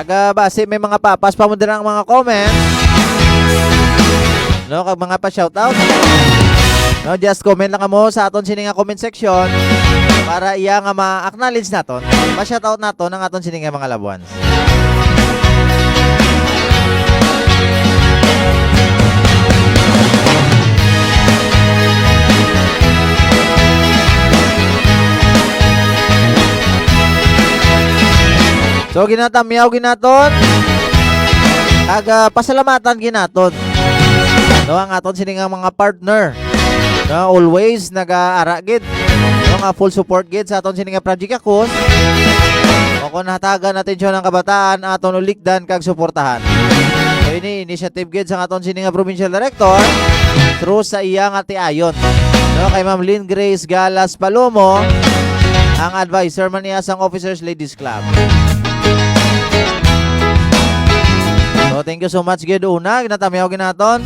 Base may mga papas pa mo din ang mga comment, no, kag mga pa shoutout, no, just comment lang mo sa aton sini nga comment section para iya nga ma-acknowledge naton, pa-shoutout naton ang aton sini nga mga loved ones. So ginatamyaw ginaton, kag pasalamatan ginaton, no, ang aton sini nga mga partner, no, always nag-aara gid, no, nga full support gid sa aton sini nga Project Akos. O kung natagan atensyon ng kabataan aton ulikdan kag suportahan. So ini initiative gid sa aton sini nga provincial director through sa iya nga tiayon, no, kay Ma'am Lynn Grace Galas Palomo, ang advisor man niya sang Officers Ladies Club. So thank you so much gid una ginatamiyaw ginaton,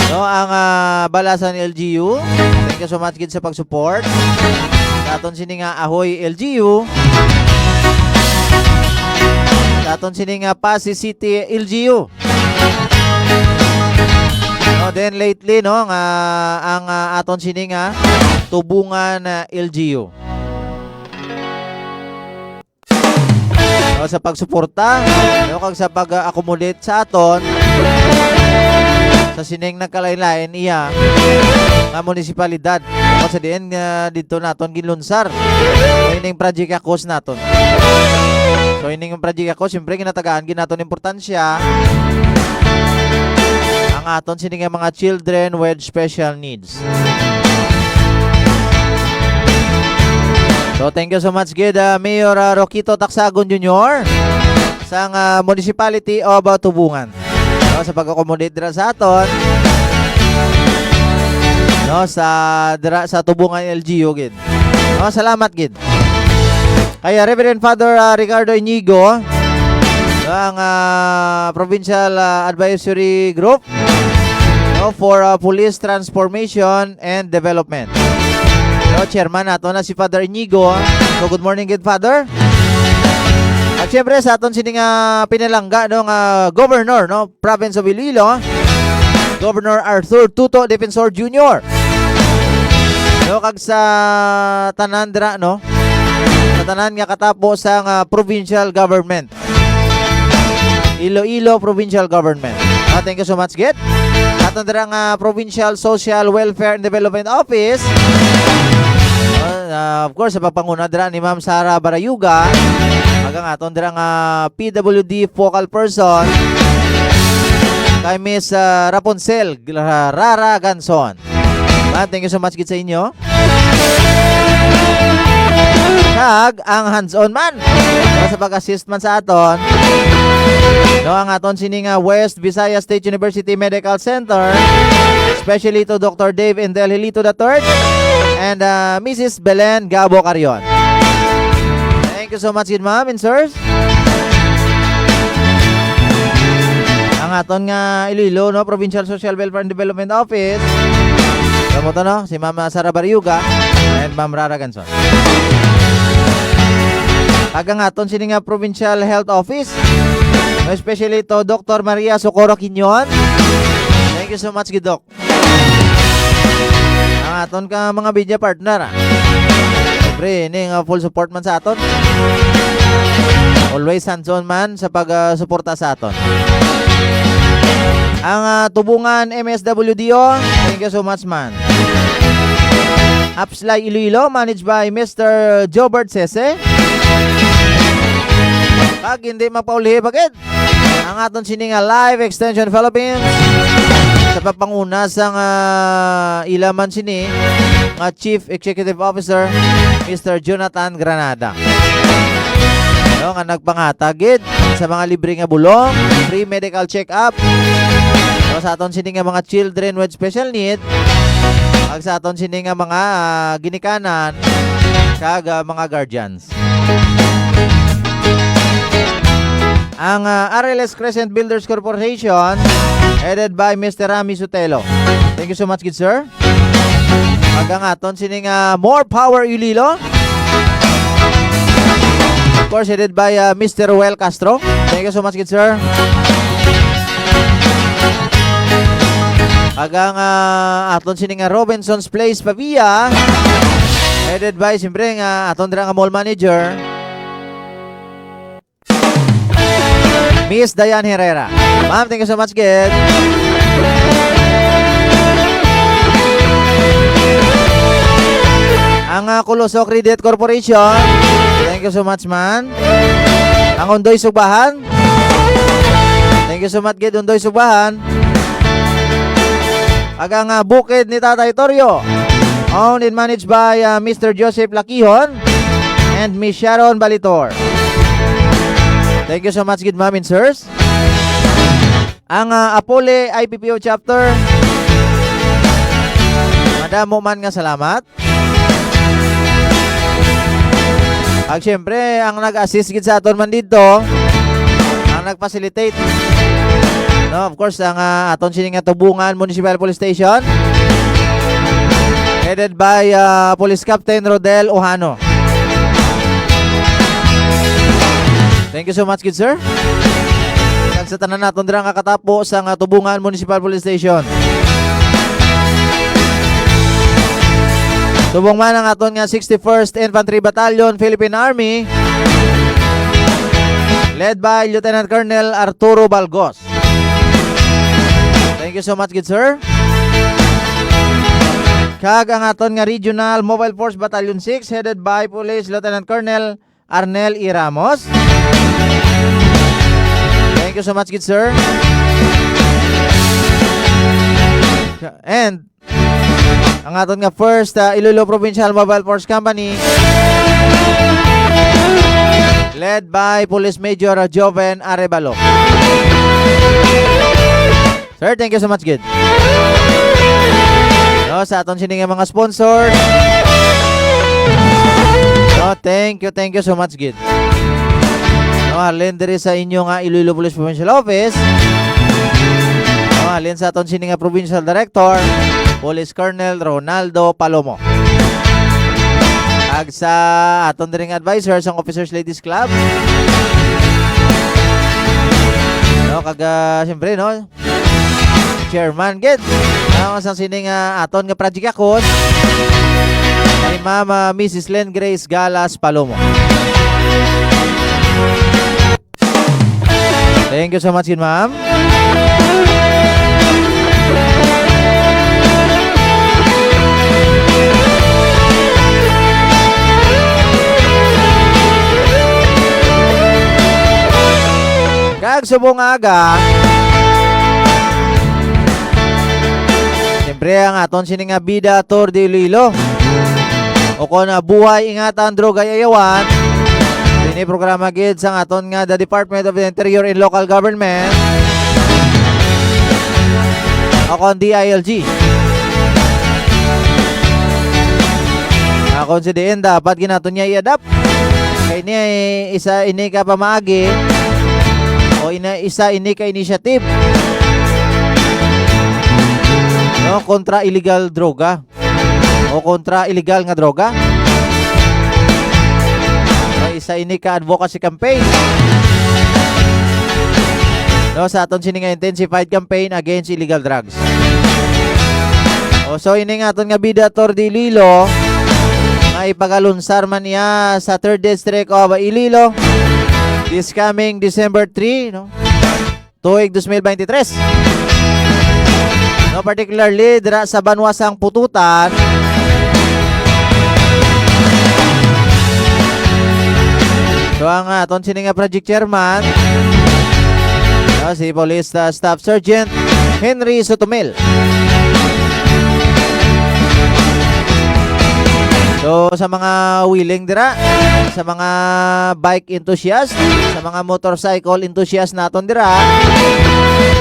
no, ang balasan LGU. Thank you so much gid sa pag-support sa aton sini nga Ahoy LGU, sa aton sini nga Pasig City LGU. No, then lately, no, nga ang aton sini nga Tubungan LGU. No, sa pagsuporta, no, kag sa pag-accommodate sa aton sa sining nagkalain-lain iya nga munisipalidad. O sa diin dito naton ginlunsar ining Project Akos naton. So ining Project Akos siyempre ginatagaan ginaton importansya ang aton sining mga children with special needs. So thank you so much gid Mayor Roquito Taksagon Jr. sa Municipality of Tubungan, no, sa pag-accommodate dira sa aton, no, sa Tubungan LGU gid. No, salamat gid. Kaya Reverend Father Ricardo Inigo ng Provincial Advisory Group, no, for Police Transformation and Development. No, chairman nato na si Father Inigo. So good morning gid Father. At syempre sa aton sini nga pinalangga, no, nga governor, no, province of Iloilo, Governor Arthur Tuto Defensor Jr. No, kag sa tanan dira, no, sa tanan nga katapo sa provincial government, Iloilo Provincial Government. Thank you so much gid. Aton dira nga Provincial Social Welfare and Development Office, of course sa pagpanguna dira ni Ma'am Sara Barayuga, agang aton dira nga PWD focal person kay Miss Rapunzel Rara Ganson. Ma'am, thank you so much gid sa inyo. Kag ang hands-on man sa pag-assist man sa aton, no, ang aton sini nga West Visayas State University Medical Center, especially to Dr. Dave Endel Hilito III and Mrs. Belen Gabo Carion. Thank you so much gid ma'am and sirs. Ang aton nga Iloilo, no, Provincial Social Welfare and Development Office, kamo to, no, si Ma'am Sara Barayuga and Ma'am Rara Ganson. Agang aton sini nga Provincial Health Office, especially to Dr. Maria Socorro Quinyon. Thank you so much gid Doc. Ang aton ka mga media partner, siyempre ini nga full support man sa aton, always hands-on man sa pag-suporta sa aton. Ang tubungan MSWDO, thank you so much man. Upslay Iloilo, managed by Mr. Jobert Sese. Pag hindi mapaulihi bagid, ang aton sini nga Live Extension Philippines sa papanguna sang ilaman sini nga Chief Executive Officer Mr. Jonathan Granada. No, nga nagpangatagid sa mga libre nga bulong, free medical check-up, no, sa aton sini nga mga children with special need, ag sa aton sini nga mga ginikanan kag mga guardians. Ang RLS Crescent Builders Corporation, headed by Mr. Rami Sotelo. Thank you so much, good sir. Hanggang aton sining More Power Iloilo, of course headed by Mr. Ruel Castro. Thank you so much, good sir. Hanggang aton sining Robinson's Place Pavia, headed by siyempre aton dira nga mall manager Miss Diane Herrera. Ma'am, thank you so much, kid. Ang Kuloso Credit Corporation, thank you so much, man. Ang Undoy Subahan, thank you so much, kid. Undoy Subahan. Agang bukid ni Tatay Torio, owned and managed by Mr. Joseph Lakihon and Miss Sharon Balitor. Thank you so much, good ma'am and sirs. Ang Apole IPPO chapter, madamo man nga salamat. Ag syempre, ang nag-assist gid sa aton man dito, ang nag-facilitate, no, of course, ang aton sining Tubungan Municipal Police Station, headed by Police Captain Rodel Ohano. Thank you so much, good sir. Kag sa tanan naton dira nga katapo sa Tubungan Municipal Police Station. Tubong man ang aton nga 61st Infantry Battalion, Philippine Army, led by Lieutenant Colonel Arturo Balgos. Thank you so much, good sir. Kag ang aton nga Regional Mobile Force Battalion 6, headed by Police Lieutenant Colonel Arnel E. Ramos. Thank you so much, good sir. And ang aton nga first Iloilo Provincial Mobile Force Company, led by Police Major Joven Arevalo. Sir, thank you so much, good. No, sa aton sining mga sponsor, no, thank you so much, good. No, halin diri sa inyo nga Iloilo Police Provincial Office, no, halin sa aton sining Provincial Director Police Colonel Ronaldo Palomo. Ag sa aton diri nga advisors ang Officers Ladies Club, no, kag siyempre, no, Chairman gid ang sang sining aton nga project akon kay Mama Mrs. Len Grace Galas Palomo. Thank you so much, ma'am. Kag subong aga. Siyempre ang aton sining nga bida Tour de Iloilo. O kung buhay ingatan droga yayawan. Ini programa gid sa aton nga the Department of the Interior and Local Government. O kung DILG. Kung si diin dapat ginaton niya i-adapt. Kaya niya isa ini ka pamaagi o isa ini ka initiative. No, kontra illegal droga o kontra illegal nga droga. No, isa ini ka advocacy campaign. No, sa aton sini nga intensified campaign against illegal drugs. O so ini nga aton nga bida Tour de Iloilo nga ipagalunsar man niya sa 3rd District of Iloilo this coming December 3, no? Tuig 2023. No, particularly dira sa Banwasang Pututan. So ang aton sini nga project chairman, no, si Police Staff Sergeant Henry Sotomel. So sa mga willing dira, sa mga bike enthusiast, sa mga motorcycle enthusiast naton dira,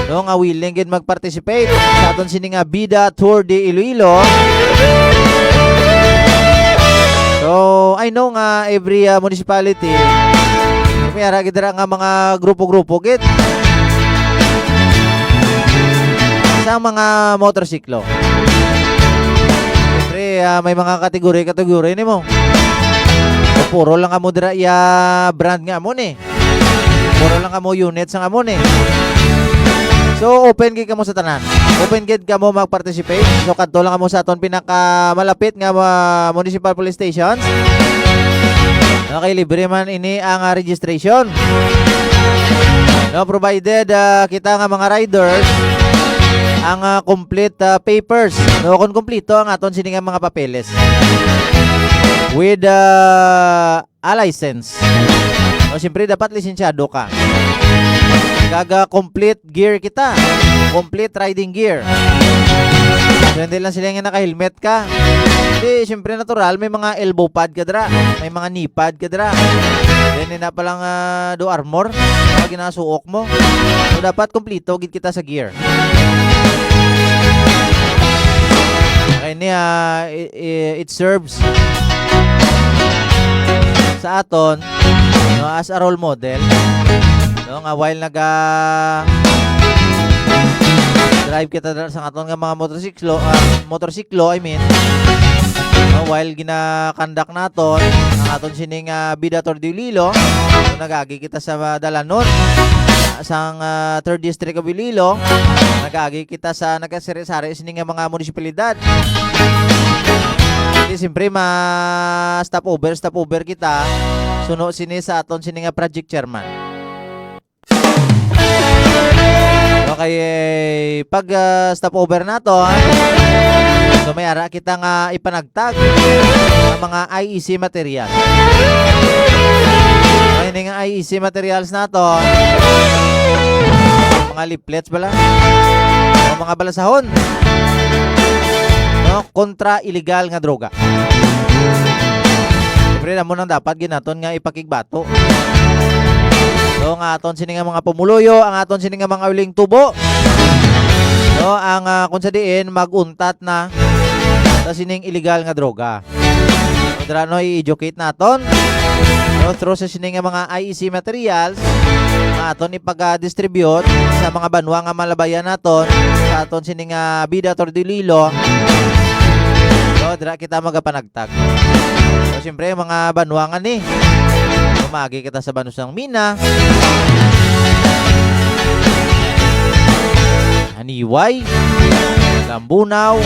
no, nga willing gid mag-participate sa aton sini nga bida Tour de Iloilo. So I know nga every municipality may ara gid dira nga mga grupo-grupo gid sa mga motorsiklo. May mga kategori nimo. Puro lang amo dira ya brand nga amo ni. Puro lang amo units nga amo ni. So open gid kamo sa tanan. Open gid kamo mag-participate. So kadto lang amo sa aton pinaka malapit nga municipal police stations. Okay, libre man ini ang registration. No, provided kita nga mga riders ang complete papers. No, kung kompleto ang aton sini nga mga papeles with a license. No, siyempre dapat lisensyado ka. Kaga complete gear kita. Complete riding gear. So, hindi lang sila nga naka-helmet ka. Hindi, siyempre natural, may mga elbow pad ka dra. May mga knee pad ka dra. Then na palang do armor. Mga ginasuok mo. So dapat kompleto gid kita sa gear. Okay niya, it serves sa aton, no, as a role model, no, nga while drive kita sa aton nga mga motorsiklo, I mean, no, while ginakandak naton ang aton sining bida Tour de Iloilo, so, nagagi kita sa Dalanon sang 3rd District of Iloilo, nagagi kita sa nagkasari-sari sining mga munisipalidad. Di siyempre stop over kita suno sini sa aton sini nga project chairman. Okay, pag stop over naton, so may ara kita nga ipanagtag ng mga IEC material. May nga IEC materials naton, mga leaflets bala o mga balasahon, no, kontra illegal nga droga. Siyempre na mo nang dapat ginaton nga ipakigbato. So ang aton sini nga mga pumuluyo, ang aton sini nga mga uling tubo, no, ang kung sa diin maguntat na sa sining illegal nga droga. So dira no i-educate naton, no, through sa sining nga mga IEC materials nga aton ipag-distribute sa mga banwa nga malabayan naton sa aton sining nga bida Tour de Iloilo. So dira kita magapanagtag. So siyempre mga banwa nga ni umagi kita sa Banusang Mina, Haniway, Lambunaw.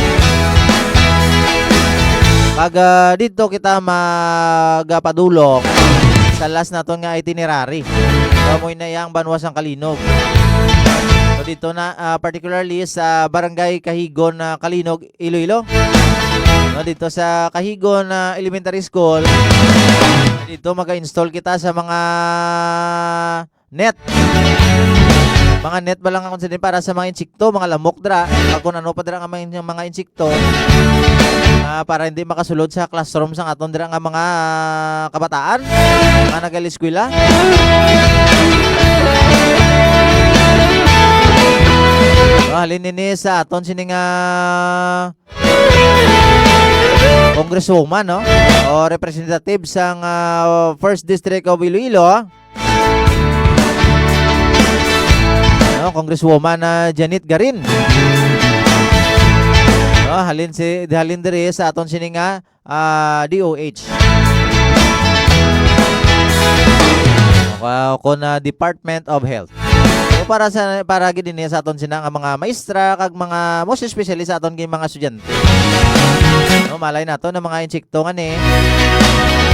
Pag dito kita magapadulok sa last naton nga itinerary. So mo na yang Banwasang Kalinog. So dito na particularly sa Barangay Kahigon Kalinog, Iloilo. No, dito sa Kahigon Elementary School, dito mag-install kita sa mga net. Mga net ba lang ang consider para sa mga insekto, mga lamok dra, kung ano pa dra nga mga insekto, para hindi makasulod sa classroom sa aton dra nga mga kabataan, mga nag-eskwela. Halin nini sa aton sining congresswoman, no? O representative sang 1st District of Iloilo, no? Congresswoman Janet Garin. No, halin diri sa aton sining DOH. Kon Department of Health. So para gid ni sa aton sina nga mga maestra kag mga most especially sa aton gyud mga estudyante. No, malay nato na mga insekto nga ni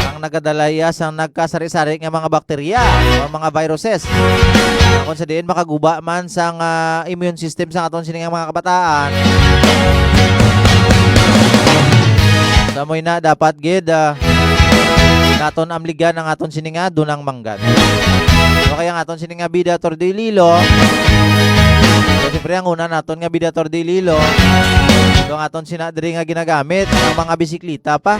ang nagadalaya sang nagkasari-sari nga mga bakterya o mga viruses. Kung sa diin makaguba man sang immune system sa aton sini nga mga kabataan. Damoy na dapat gid naton amligan ang aton sini nga dunang manggan. So kaya nga aton sini nga Bida Tordililo. So siyempre ang una naton nga Bida Tordililo. So ang aton sina diri nga ginagamit ang mga bisikleta pa.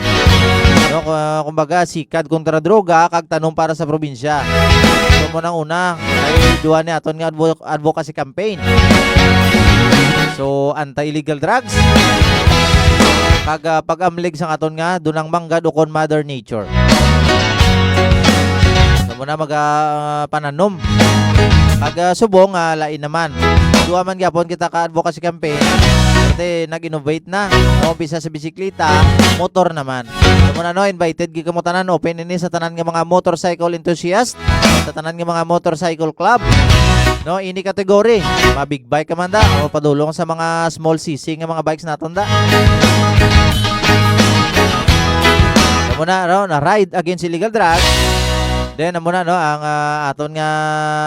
No, kumbaga sikad kontra droga kag tanong para sa probinsya. So mo nang una ay duha ni aton nga advocacy campaign. So anti-illegal drugs. Kag pag-amlig sang aton nga dunang manggad ukon Mother Nature. So muna pananom. Kag subong lain naman. Duha man gyapon kita ka advocacy campaign. Kasi nag-innovate na. Umpisa sa bisikleta, motor naman. So muna invited gi kamo tanan open ini sa tanan nga mga motorcycle enthusiast, sa tanan nga mga motorcycle club. No, ini kategory, mga big bike ka man da o padulong sa mga small cc nga mga bikes naton da. So muna na ride against illegal drugs. Then muna ang aton nga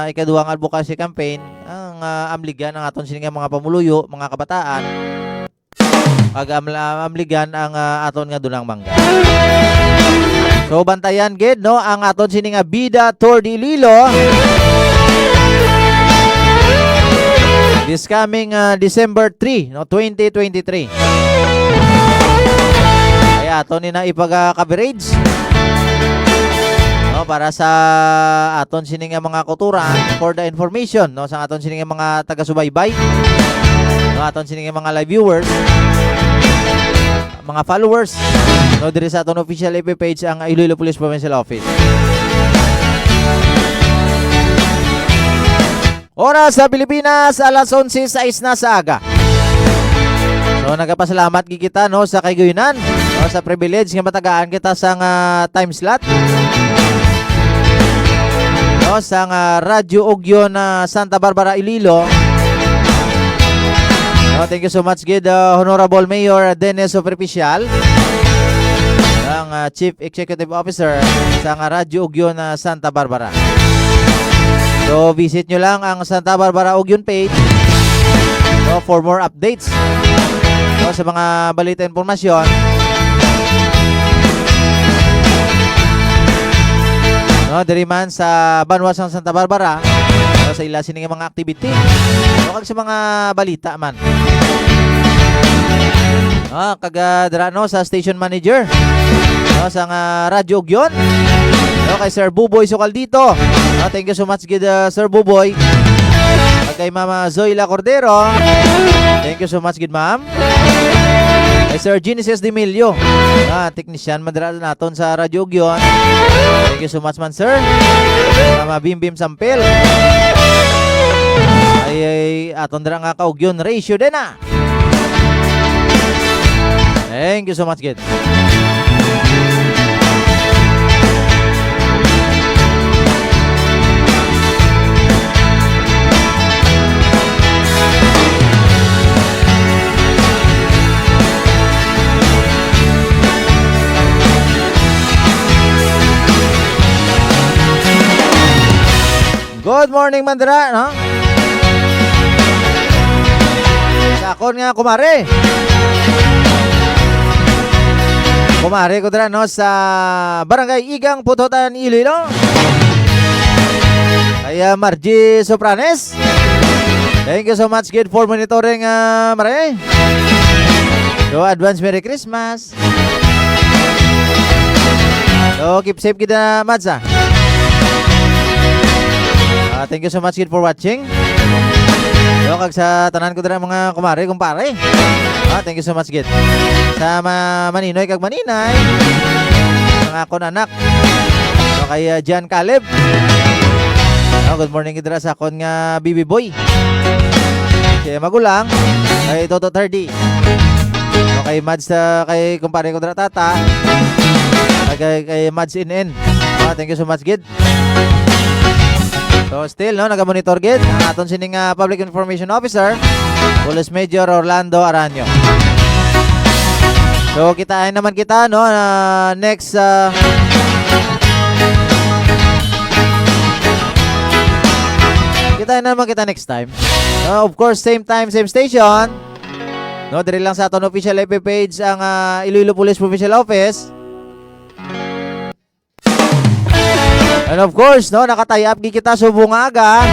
ikaduhang advocacy campaign ang amligan ang aton sini nga mga pamuluyo, mga kabataan. Pag amligan ang aton nga dunang mangga. So bantayan gid no ang aton sini nga Bida Tordililo. This coming December 3, no, 2023. Kaya aton ni na ipag-coverage. No, para sa aton sini nga mga kuturan for the information no sa aton sini nga mga taga-subaybay. No, aton sini nga mga live viewers, mga followers. No, diri sa aton official FB page ang Iloilo Police Provincial Office. Oras sa Pilipinas, alas 11:06 na sa aga. So nagapasalamat gi kita no sa kayguynan, no sa privilege nga matagaan kita sa time slot. No sa Radyo Ugyo na Santa Barbara Iloilo. No, thank you so much gid Honorable Mayor Dennis Superficial, ang Chief Executive Officer sa Radyo Ugyo na Santa Barbara. So visit nyo lang ang Santa Barbara Ugyon page no, for more updates no, sa mga balita informasyon. No, diri man sa Banwasang Santa Barbara no, sa ila sini nga mga activity no, kag sa mga balita man. No, kag dira no sa station manager no, sa Radyo Ugyon. No, kay Sir Buboy Sukal dito. No, thank you so much gid Sir Buboy. At kay Mama Zoila Cordero. Thank you so much gid ma'am. Kay Sir Genesis Demilio. Technician madra naton sa Radyo Ugyon. Thank you so much man sir. Mama Bimbim Sampel. Ay aton dira nga kaugyon ratio din na. Thank you so much gid. Good morning Mandra, no? Sa akon nga kumare. Kumare ko dira no sa Barangay Igang Putotan Iloilo. Kaya Margie Sopranes. Thank you so much, Gid, for monitoring, Mare. So, advance Merry Christmas. So, keep safe kita, Mads, thank you so much, Gid, for watching. So, kag sa tanan ko dira mga kumare, kumpare. Thank you so much, Gid. Sa maninoy kag maninay. Mga akon anak. So, kay Jan Caleb. Good morning idra sa akon nga Bibi Boy. Kay magulang, kay Toto 30. So, kay Mads, kay kumpare ko dira tata. Kay Mads in. Thank you so much, Gid. So still naga-monitor gid ang aton sining Public Information Officer, Police Major Orlando Aranyo. So kitain naman kita next kitain naman kita next time. Of course, same time, same station. Diri lang sa aton official FB page ang Iloilo Police Provincial Office. And of course, nakatay up kita subungaga.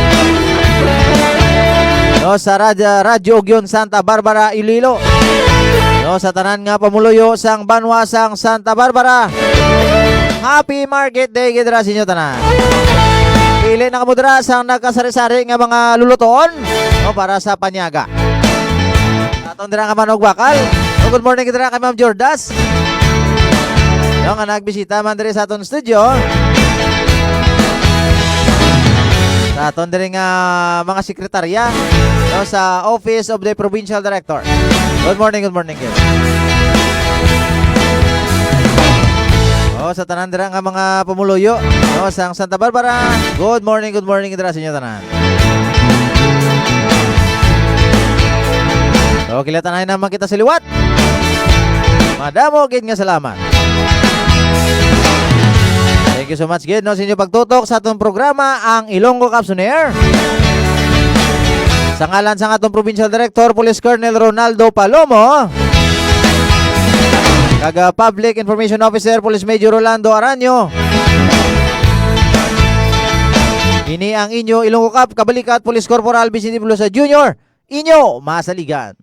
Sa Radyo Ogyon Santa Barbara, Iloilo. Sa tanan nga pamuluyo sang Banwasang Santa Barbara. Happy Market Day gidra sa inyo tanan. Pili na kamudra sang nagkasari-sari nga mga luluton para sa panyaga. Aton dira nga manog bakal. Good morning gidra kay Ma'am Jordas. Nga nagbisita man diri sa aton studio. Sa aton diri nga mga sekretarya sa Office of the Provincial Director. Good morning, guys. Sa tanan dira nga mga pumuluyo sang Santa Barbara. Good morning dira sa inyo tanan. So kilatan naman kita sa liwat. Madamo gid nga salamat. Thank you so much, Gid, sa inyo pagtutok sa atong programa, ang Ilonggo Caps on Air. Sa ngalan sa atong Provincial Director, Police Colonel Ronaldo Palomo, kag Public Information Officer, Police Major Orlando Aranyo. Ini ang inyo Ilonggo Cap, Kabalikat, Police Corporal Vicente Bulosa Jr., inyo masaligan.